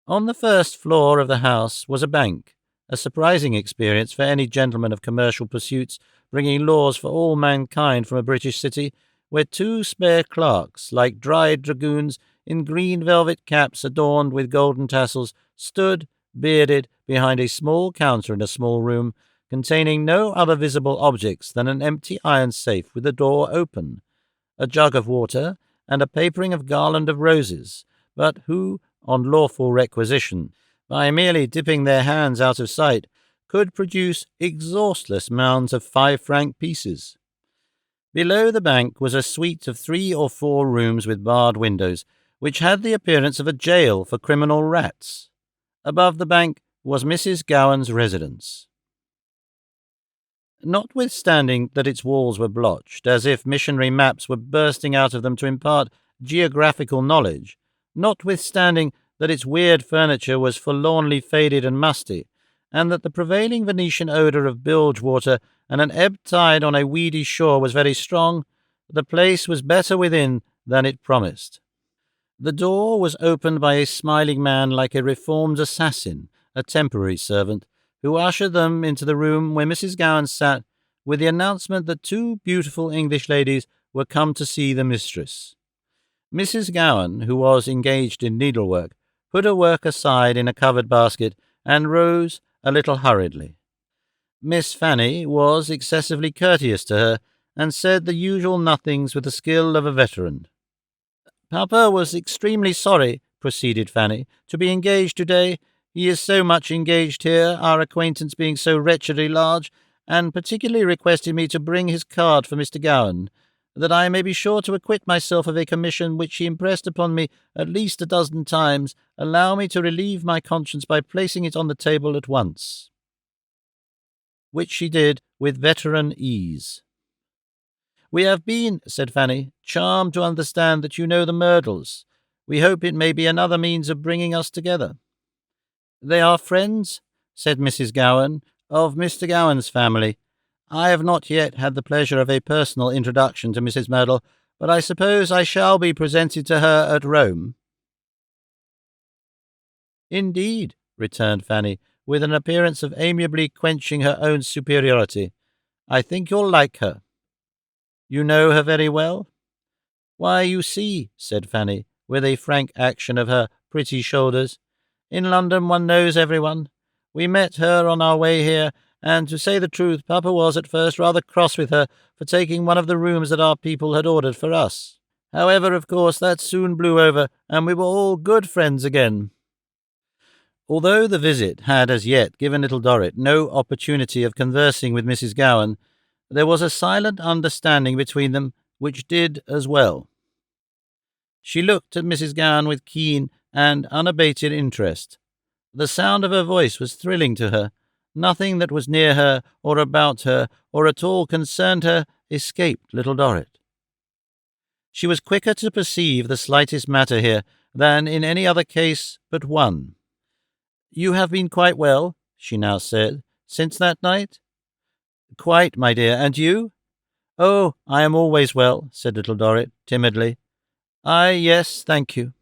On the first floor of the house was a bank, a surprising experience for any gentleman of commercial pursuits, bringing laws for all mankind from a British city, where two spare clerks, like dried dragoons, in green velvet caps adorned with golden tassels, stood, bearded, behind a small counter in a small room, containing no other visible objects than an empty iron safe with the door open, a jug of water, and a papering of garland of roses, but who, on lawful requisition, by merely dipping their hands out of sight, could produce exhaustless mounds of 5-franc pieces. Below the bank was a suite of 3 or 4 rooms with barred windows, which had the appearance of a jail for criminal rats. Above the bank was Mrs. Gowan's residence. Notwithstanding that its walls were blotched, as if missionary maps were bursting out of them to impart geographical knowledge, notwithstanding that its weird furniture was forlornly faded and musty, and that the prevailing Venetian odour of bilge water and an ebb tide on a weedy shore was very strong, the place was better within than it promised. The door was opened by a smiling man like a reformed assassin, a temporary servant, who ushered them into the room where Mrs. Gowan sat, with the announcement that 2 beautiful English ladies were come to see the mistress. Mrs. Gowan, who was engaged in needlework, put her work aside in a covered basket, and rose a little hurriedly. Miss Fanny was excessively courteous to her, and said the usual nothings with the skill of a veteran. Papa was extremely sorry, proceeded Fanny, to be engaged today. He is so much engaged here, our acquaintance being so wretchedly large, and particularly requested me to bring his card for Mr. Gowan, that I may be sure to acquit myself of a commission which he impressed upon me at least a dozen times. Allow me to relieve my conscience by placing it on the table at once. Which she did with veteran ease. We have been, said Fanny, charmed to understand that you know the Myrtles. We hope it may be another means of bringing us together. They are friends, said Mrs. Gowan, of Mr. Gowan's family. I have not yet had the pleasure of a personal introduction to Mrs. Myrtle, but I suppose I shall be presented to her at Rome. Indeed, returned Fanny, with an appearance of amiably quenching her own superiority. I think you'll like her. You know her very well? Why, you see, said Fanny, with a frank action of her pretty shoulders, in London one knows everyone. We met her on our way here, and to say the truth, Papa was at first rather cross with her for taking one of the rooms that our people had ordered for us. However, of course, that soon blew over, and we were all good friends again. Although the visit had as yet given little Dorrit no opportunity of conversing with Mrs. Gowan, there was a silent understanding between them which did as well. She looked at Mrs. Gowan with keen and unabated interest. The sound of her voice was thrilling to her. Nothing that was near her or about her or at all concerned her escaped little Dorrit. She was quicker to perceive the slightest matter here than in any other case but one. You have been quite well, she now said, since that night? Quite, my dear, and you? Oh, I am always well, said little Dorrit, timidly. Yes, thank you.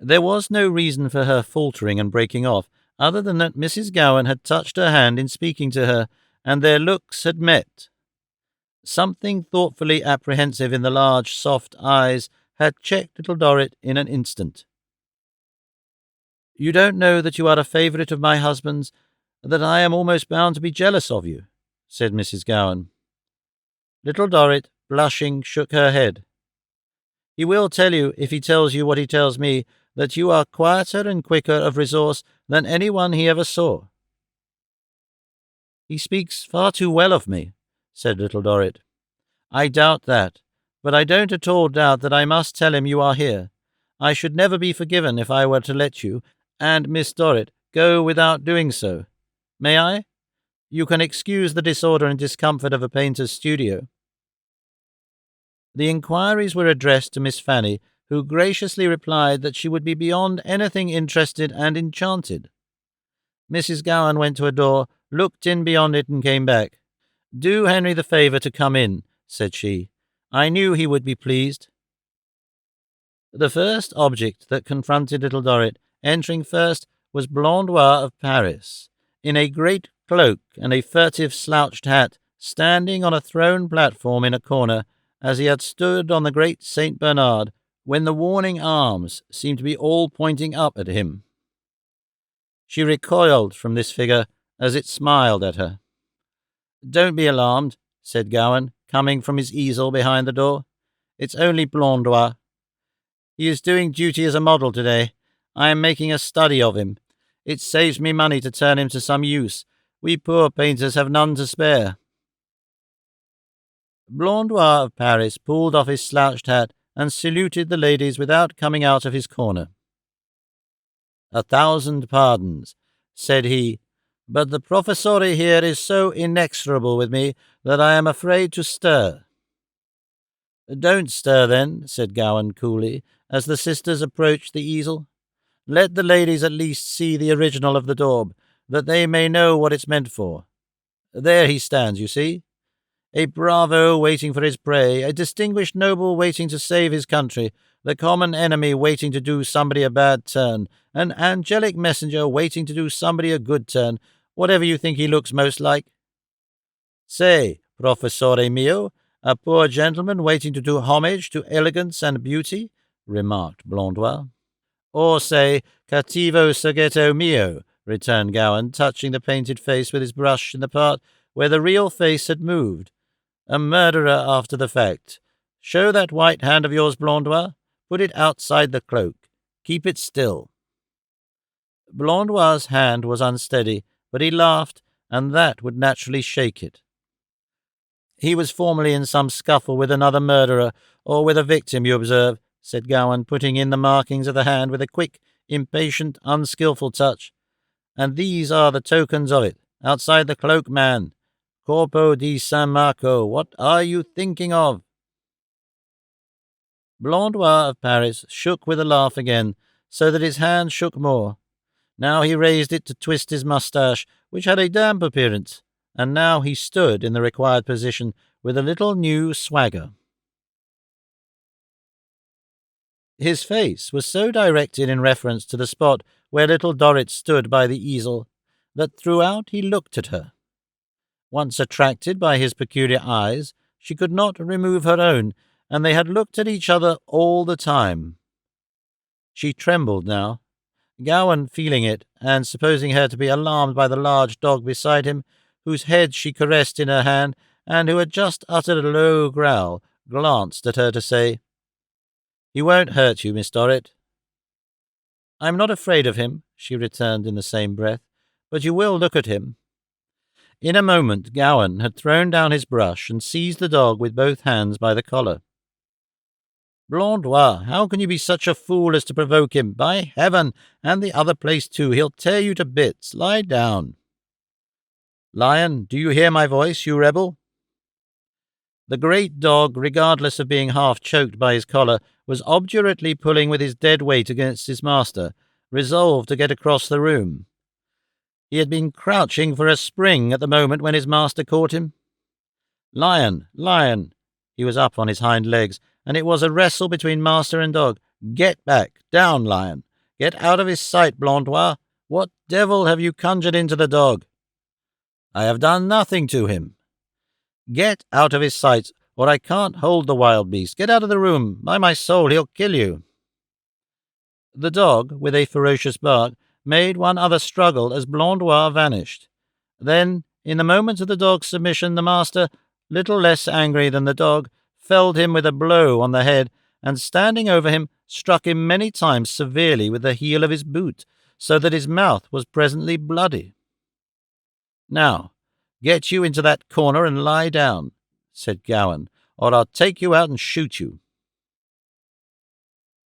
There was no reason for her faltering and breaking off, other than that Mrs. Gowan had touched her hand in speaking to her, and their looks had met. Something thoughtfully apprehensive in the large, soft eyes had checked little Dorrit in an instant. You don't know that you are a favourite of my husband's, that I am almost bound to be jealous of you, said Mrs. Gowan. Little Dorrit, blushing, shook her head. He will tell you, if he tells you what he tells me, that you are quieter and quicker of resource than any one he ever saw. He speaks far too well of me, said little Dorrit. I doubt that, but I don't at all doubt that I must tell him you are here. I should never be forgiven if I were to let you, and Miss Dorrit, go without doing so. May I? You can excuse the disorder and discomfort of a painter's studio. The inquiries were addressed to Miss Fanny, who graciously replied that she would be beyond anything interested and enchanted. Mrs. Gowan went to a door, looked in beyond it, and came back. Do Henry the favour to come in, said she. I knew he would be pleased. The first object that confronted little Dorrit, entering first, was Blondois of Paris, in a great cloak and a furtive slouched hat, standing on a thrown platform in a corner, as he had stood on the great St. Bernard, when the warning arms seemed to be all pointing up at him. She recoiled from this figure as it smiled at her. Don't be alarmed, said Gowan, coming from his easel behind the door. It's only Blondois. He is doing duty as a model today. I am making a study of him. It saves me money to turn him to some use. We poor painters have none to spare. Blondois of Paris pulled off his slouched hat and saluted the ladies without coming out of his corner. 1,000 pardons, said he, but the professore here is so inexorable with me that I am afraid to stir. Don't stir, then, said Gowan coolly, as the sisters approached the easel. Let the ladies at least see the original of the daub, that they may know what it's meant for. There he stands, you see. A bravo waiting for his prey, a distinguished noble waiting to save his country, the common enemy waiting to do somebody a bad turn, an angelic messenger waiting to do somebody a good turn, whatever you think he looks most like. Say, professore mio, a poor gentleman waiting to do homage to elegance and beauty, remarked Blondois. Or say, cattivo soggetto mio, returned Gowan, touching the painted face with his brush in the part where the real face had moved. A murderer after the fact. Show that white hand of yours, Blondois. Put it outside the cloak. Keep it still." Blondois' hand was unsteady, but he laughed, and that would naturally shake it. "He was formerly in some scuffle with another murderer, or with a victim, you observe," said Gowan, putting in the markings of the hand with a quick, impatient, unskilful touch. "And these are the tokens of it. Outside the cloak, man. Corpo di San Marco, what are you thinking of?" Blondois of Paris shook with a laugh again, so that his hand shook more. Now he raised it to twist his moustache, which had a damp appearance, and now he stood in the required position with a little new swagger. His face was so directed in reference to the spot where little Dorrit stood by the easel that throughout he looked at her. Once attracted by his peculiar eyes, she could not remove her own, and they had looked at each other all the time. She trembled now. Gowan, feeling it, and supposing her to be alarmed by the large dog beside him, whose head she caressed in her hand, and who had just uttered a low growl, glanced at her to say, "He won't hurt you, Miss Dorrit." "I'm not afraid of him," she returned in the same breath, "but you will look at him." In a moment Gowan had thrown down his brush and seized the dog with both hands by the collar. "Blondois, how can you be such a fool as to provoke him? By heaven, and the other place too, he'll tear you to bits. Lie down." "Lion, do you hear my voice, you rebel?" The great dog, regardless of being half choked by his collar, was obdurately pulling with his dead weight against his master, resolved to get across the room. He had been crouching for a spring at the moment when his master caught him. "Lion, Lion!" He was up on his hind legs, and it was a wrestle between master and dog. "Get back! Down, Lion! Get out of his sight, Blondois! What devil have you conjured into the dog?" "I have done nothing to him." "Get out of his sight, or I can't hold the wild beast. Get out of the room. By my soul, he'll kill you." The dog, with a ferocious bark, made one other struggle as Blondois vanished. Then, in the moment of the dog's submission, the master, little less angry than the dog, felled him with a blow on the head, and standing over him, struck him many times severely with the heel of his boot, so that his mouth was presently bloody. "Now, get you into that corner and lie down," said Gowan, "or I'll take you out and shoot you."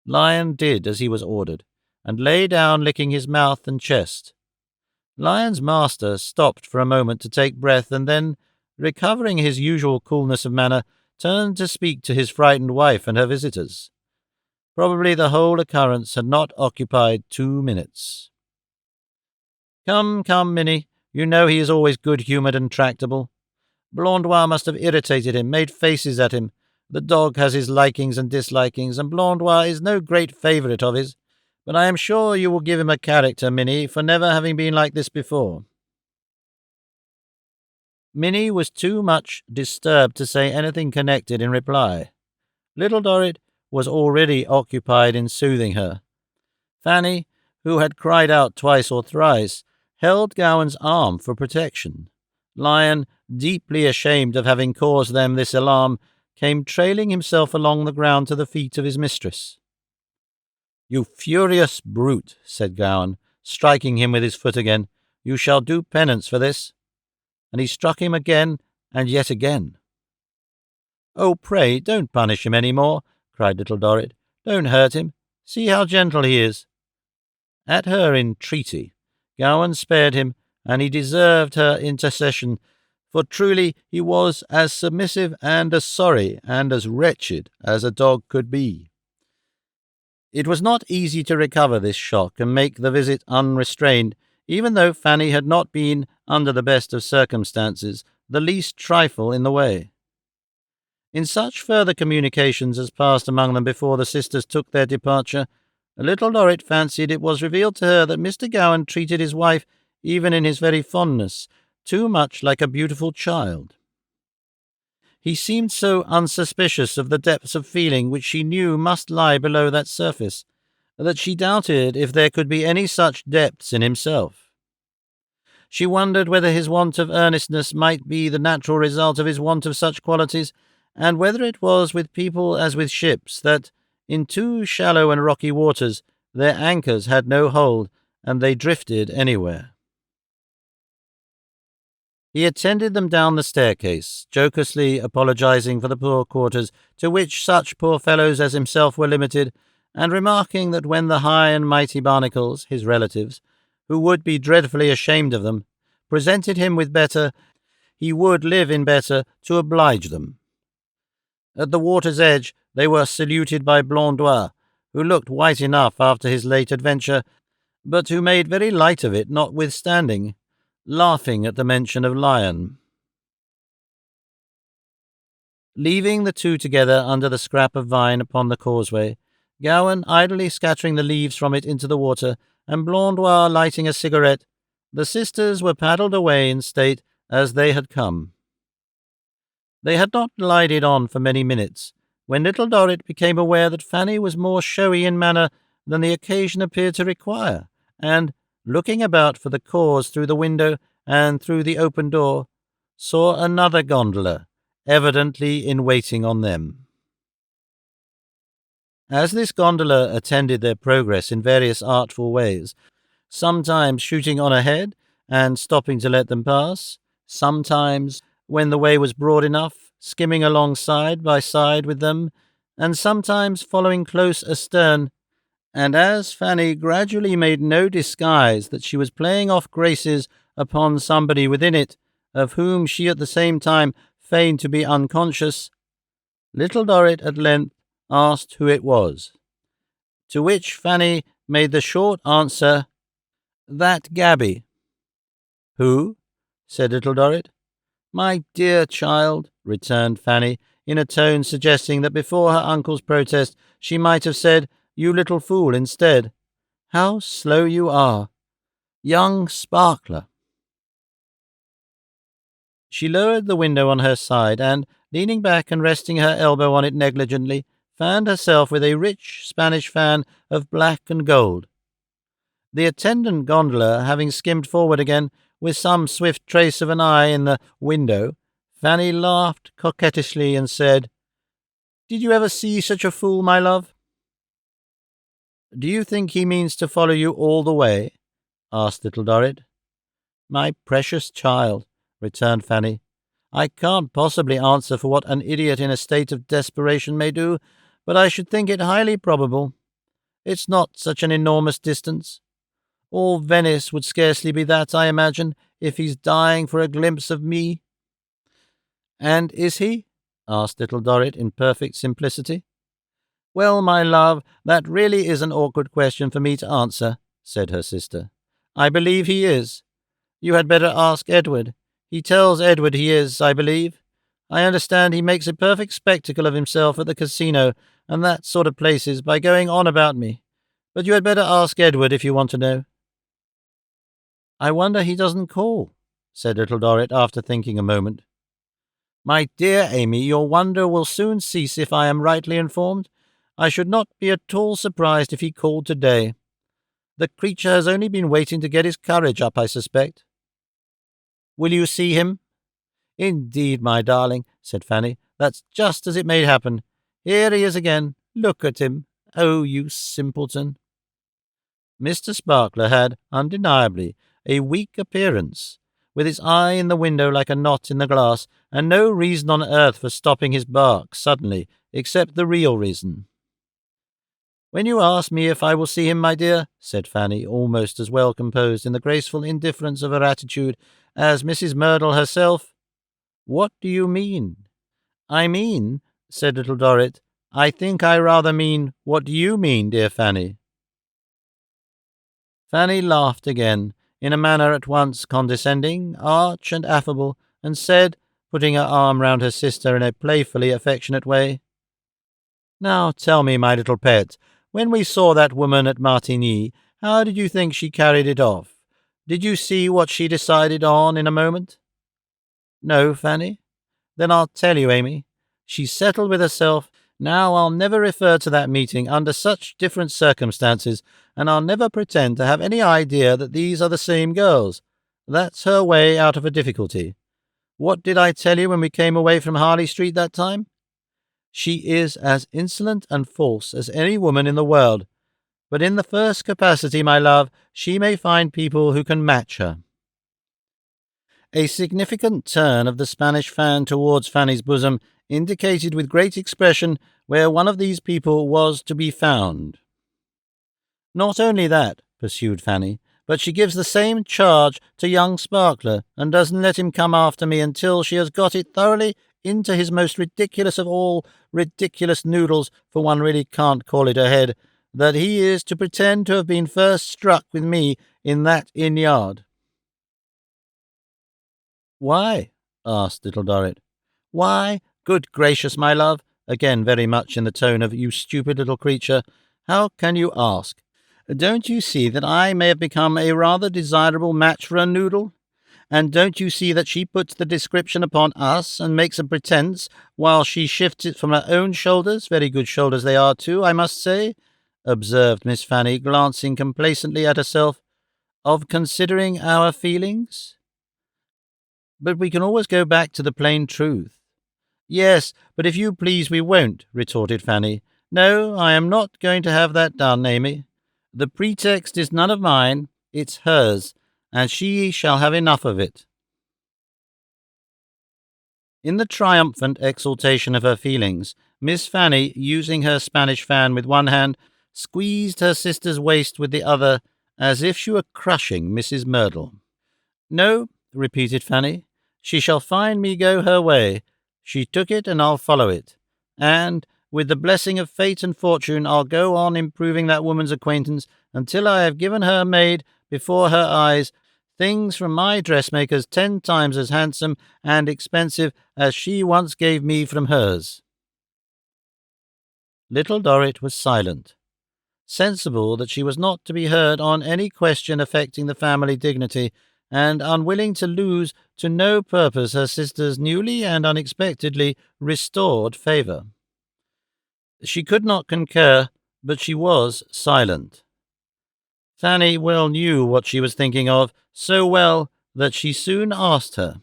Lion did as he was ordered, and lay down licking his mouth and chest. Lion's master stopped for a moment to take breath, and then, recovering his usual coolness of manner, turned to speak to his frightened wife and her visitors. Probably the whole occurrence had not occupied 2 minutes. "Come, come, Minnie, you know he is always good-humoured and tractable. Blondois must have irritated him, made faces at him. The dog has his likings and dislikings, and Blondois is no great favourite of his, but I am sure you will give him a character, Minnie, for never having been like this before." Minnie was too much disturbed to say anything connected in reply. Little Dorrit was already occupied in soothing her. Fanny, who had cried out twice or thrice, held Gowan's arm for protection. Lion, deeply ashamed of having caused them this alarm, came trailing himself along the ground to the feet of his mistress. "You furious brute," said Gowan, striking him with his foot again. "You shall do penance for this." And he struck him again and yet again. "Oh, pray, don't punish him any more," cried little Dorrit. "Don't hurt him. See how gentle he is." At her entreaty, Gowan spared him, and he deserved her intercession, for truly he was as submissive and as sorry and as wretched as a dog could be. It was not easy to recover this shock and make the visit unrestrained, even though Fanny had not been, under the best of circumstances, the least trifle in the way. In such further communications as passed among them before the sisters took their departure, little Dorrit fancied it was revealed to her that Mr. Gowan treated his wife, even in his very fondness, too much like a beautiful child. He seemed so unsuspicious of the depths of feeling which she knew must lie below that surface, that she doubted if there could be any such depths in himself. She wondered whether his want of earnestness might be the natural result of his want of such qualities, and whether it was with people as with ships, that, In too shallow and rocky waters, their anchors had no hold, and they drifted anywhere. He attended them down the staircase, jocosely apologizing for the poor quarters to which such poor fellows as himself were limited, and remarking that when the high and mighty Barnacles, his relatives, who would be dreadfully ashamed of them, presented him with better, he would live in better to oblige them. At the water's edge they were saluted by Blondois, who looked white enough after his late adventure, but who made very light of it notwithstanding, laughing at the mention of lion. Leaving the two together under the scrap of vine upon the causeway, Gowan idly scattering the leaves from it into the water, and Blondois lighting a cigarette, the sisters were paddled away in state as they had come. They had not glided on for many minutes, when little Dorrit became aware that Fanny was more showy in manner than the occasion appeared to require, and, looking about for the cause through the window and through the open door, saw another gondola, evidently in waiting on them. As this gondola attended their progress in various artful ways, sometimes shooting on ahead and stopping to let them pass, sometimes, when the way was broad enough, skimming along side by side with them, and sometimes following close astern, and as Fanny gradually made no disguise that she was playing off graces upon somebody within it, of whom she at the same time feigned to be unconscious, little Dorrit at length asked who it was, to which Fanny made the short answer, "That Gabby." "Who?" said little Dorrit. "My dear child," returned Fanny, in a tone suggesting that before her uncle's protest she might have said, "You little fool," instead. "How slow you are! Young Sparkler." She lowered the window on her side, and, leaning back and resting her elbow on it negligently, fanned herself with a rich Spanish fan of black and gold. The attendant gondola having skimmed forward again, with some swift trace of an eye in the window, Fanny laughed coquettishly and said, "Did you ever see such a fool, my love?" "Do you think he means to follow you all the way?" asked little Dorrit. "My precious child," returned Fanny, "I can't possibly answer for what an idiot in a state of desperation may do, but I should think it highly probable. It's not such an enormous distance. All Venice would scarcely be that, I imagine, if he's dying for a glimpse of me." "And is he?" asked little Dorrit in perfect simplicity. "Well, my love, that really is an awkward question for me to answer," said her sister. "I believe he is. You had better ask Edward. He tells Edward he is, I believe. I understand he makes a perfect spectacle of himself at the casino and that sort of places by going on about me. But you had better ask Edward if you want to know." "I wonder he doesn't call," said little Dorrit after thinking a moment. "My dear Amy, your wonder will soon cease if I am rightly informed. I should not be at all surprised if he called today. The creature has only been waiting to get his courage up, I suspect." "Will you see him?" "Indeed, my darling," said Fanny, "that's just as it may happen. Here he is again. Look at him. Oh, you simpleton." Mr. Sparkler had, undeniably, a weak appearance, with his eye in the window like a knot in the glass, and no reason on earth for stopping his bark suddenly, except the real reason. "When you ask me if I will see him, my dear," said Fanny, almost as well composed in the graceful indifference of her attitude as Mrs. Merdle herself, "what do you mean?" "I mean," said little Dorrit, "I think I rather mean, what do you mean, dear Fanny?" Fanny laughed again, in a manner at once condescending, arch, and affable, and said, putting her arm round her sister in a playfully affectionate way, "Now tell me, my little pet, when we saw that woman at Martigny, how did you think she carried it off? Did you see what she decided on in a moment?" "No, Fanny?" "Then I'll tell you, Amy. She settled with herself, now I'll never refer to that meeting under such different circumstances, and I'll never pretend to have any idea that these are the same girls. That's her way out of a difficulty. What did I tell you when we came away from Harley Street that time? She is as insolent and false as any woman in the world, but in the first capacity, my love, she may find people who can match her." A significant turn of the Spanish fan towards Fanny's bosom indicated with great expression where one of these people was to be found. "Not only that," pursued Fanny, "but she gives the same charge to young Sparkler, and doesn't let him come after me until she has got it thoroughly into his most ridiculous of all ridiculous noodles, for one really can't call it a head, that he is to pretend to have been first struck with me in that inn-yard." "Why?" asked Little Dorrit. "Why? Good gracious, my love," again very much in the tone of "you stupid little creature, how can you ask? Don't you see that I may have become a rather desirable match for a noodle? And don't you see that she puts the description upon us and makes a pretence, while she shifts it from her own shoulders, very good shoulders they are too, I must say," observed Miss Fanny, glancing complacently at herself, "of considering our feelings? But we can always go back to the plain truth." "Yes, but if you please we won't," retorted Fanny. "No, I am not going to have that done, Amy. The pretext is none of mine, it's hers, and she shall have enough of it." In the triumphant exultation of her feelings, Miss Fanny, using her Spanish fan with one hand, squeezed her sister's waist with the other, as if she were crushing Mrs. Merdle. "No," repeated Fanny, "she shall find me go her way. She took it, and I'll follow it. And, with the blessing of fate and fortune, I'll go on improving that woman's acquaintance until I have given her maid, before her eyes, things from my dressmaker's 10 times as handsome and expensive as she once gave me from hers." Little Dorrit was silent, sensible that she was not to be heard on any question affecting the family dignity, and unwilling to lose to no purpose her sister's newly and unexpectedly restored favour. She could not concur, but she was silent. Fanny well knew what she was thinking of, so well that she soon asked her.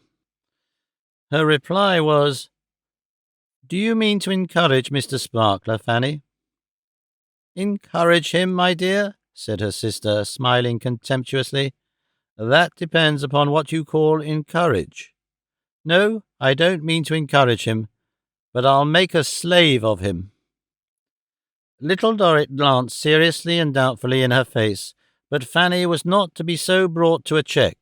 Her reply was, "Do you mean to encourage Mr. Sparkler, Fanny?" "Encourage him, my dear?" said her sister, smiling contemptuously. "That depends upon what you call encourage. No, I don't mean to encourage him, but I'll make a slave of him." Little Dorrit glanced seriously and doubtfully in her face, but Fanny was not to be so brought to a check.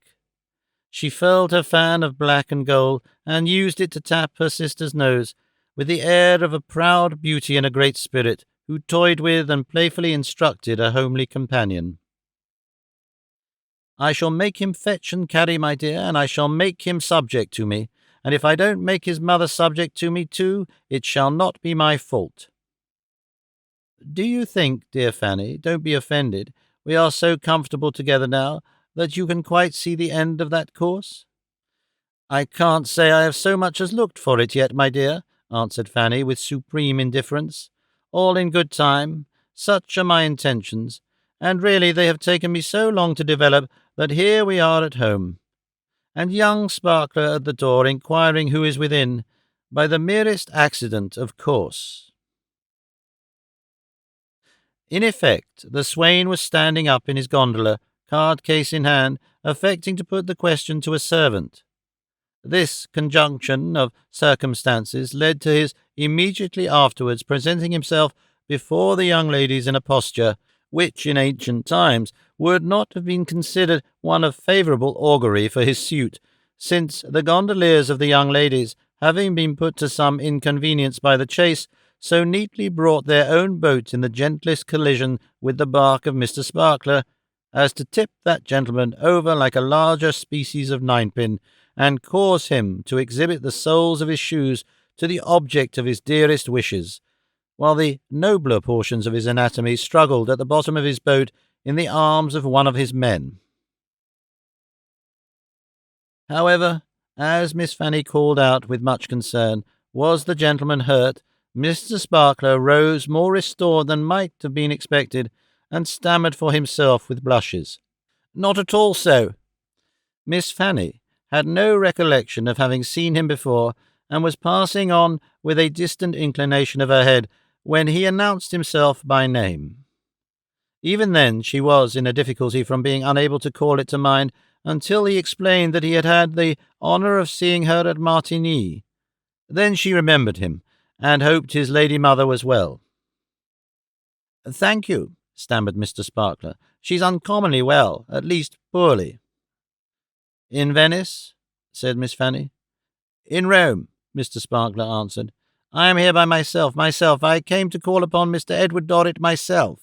She furled her fan of black and gold, and used it to tap her sister's nose, with the air of a proud beauty in a great spirit, who toyed with and playfully instructed a homely companion. "I shall make him fetch and carry, my dear, and I shall make him subject to me, and if I don't make his mother subject to me too, it shall not be my fault." "Do you think, dear Fanny, don't be offended, we are so comfortable together now, that you can quite see the end of that course?" "I can't say I have so much as looked for it yet, my dear," answered Fanny with supreme indifference. "All in good time. Such are my intentions, and really they have taken me so long to develop that here we are at home, and young Sparkler at the door inquiring who is within, by the merest accident, of course." In effect, the swain was standing up in his gondola, card-case in hand, affecting to put the question to a servant. This conjunction of circumstances led to his immediately afterwards presenting himself before the young ladies in a posture which in ancient times would not have been considered one of favourable augury for his suit, since the gondoliers of the young ladies, having been put to some inconvenience by the chase, so neatly brought their own boat in the gentlest collision with the bark of Mr. Sparkler, as to tip that gentleman over like a larger species of ninepin, and cause him to exhibit the soles of his shoes to the object of his dearest wishes, while the nobler portions of his anatomy struggled at the bottom of his boat in the arms of one of his men. However, as Miss Fanny called out with much concern, "Was the gentleman hurt?" Mr. Sparkler rose more restored than might have been expected, and stammered for himself with blushes, "Not at all so." Miss Fanny had no recollection of having seen him before, and was passing on with a distant inclination of her head when he announced himself by name. Even then she was in a difficulty from being unable to call it to mind until he explained that he had had the honour of seeing her at Martigny. Then she remembered him, and hoped his lady mother was well. "Thank you," stammered Mr. Sparkler. "She's uncommonly well, at least poorly." "In Venice?" said Miss Fanny. "In Rome," Mr. Sparkler answered. "I am here by myself. I came to call upon Mr. Edward Dorrit myself."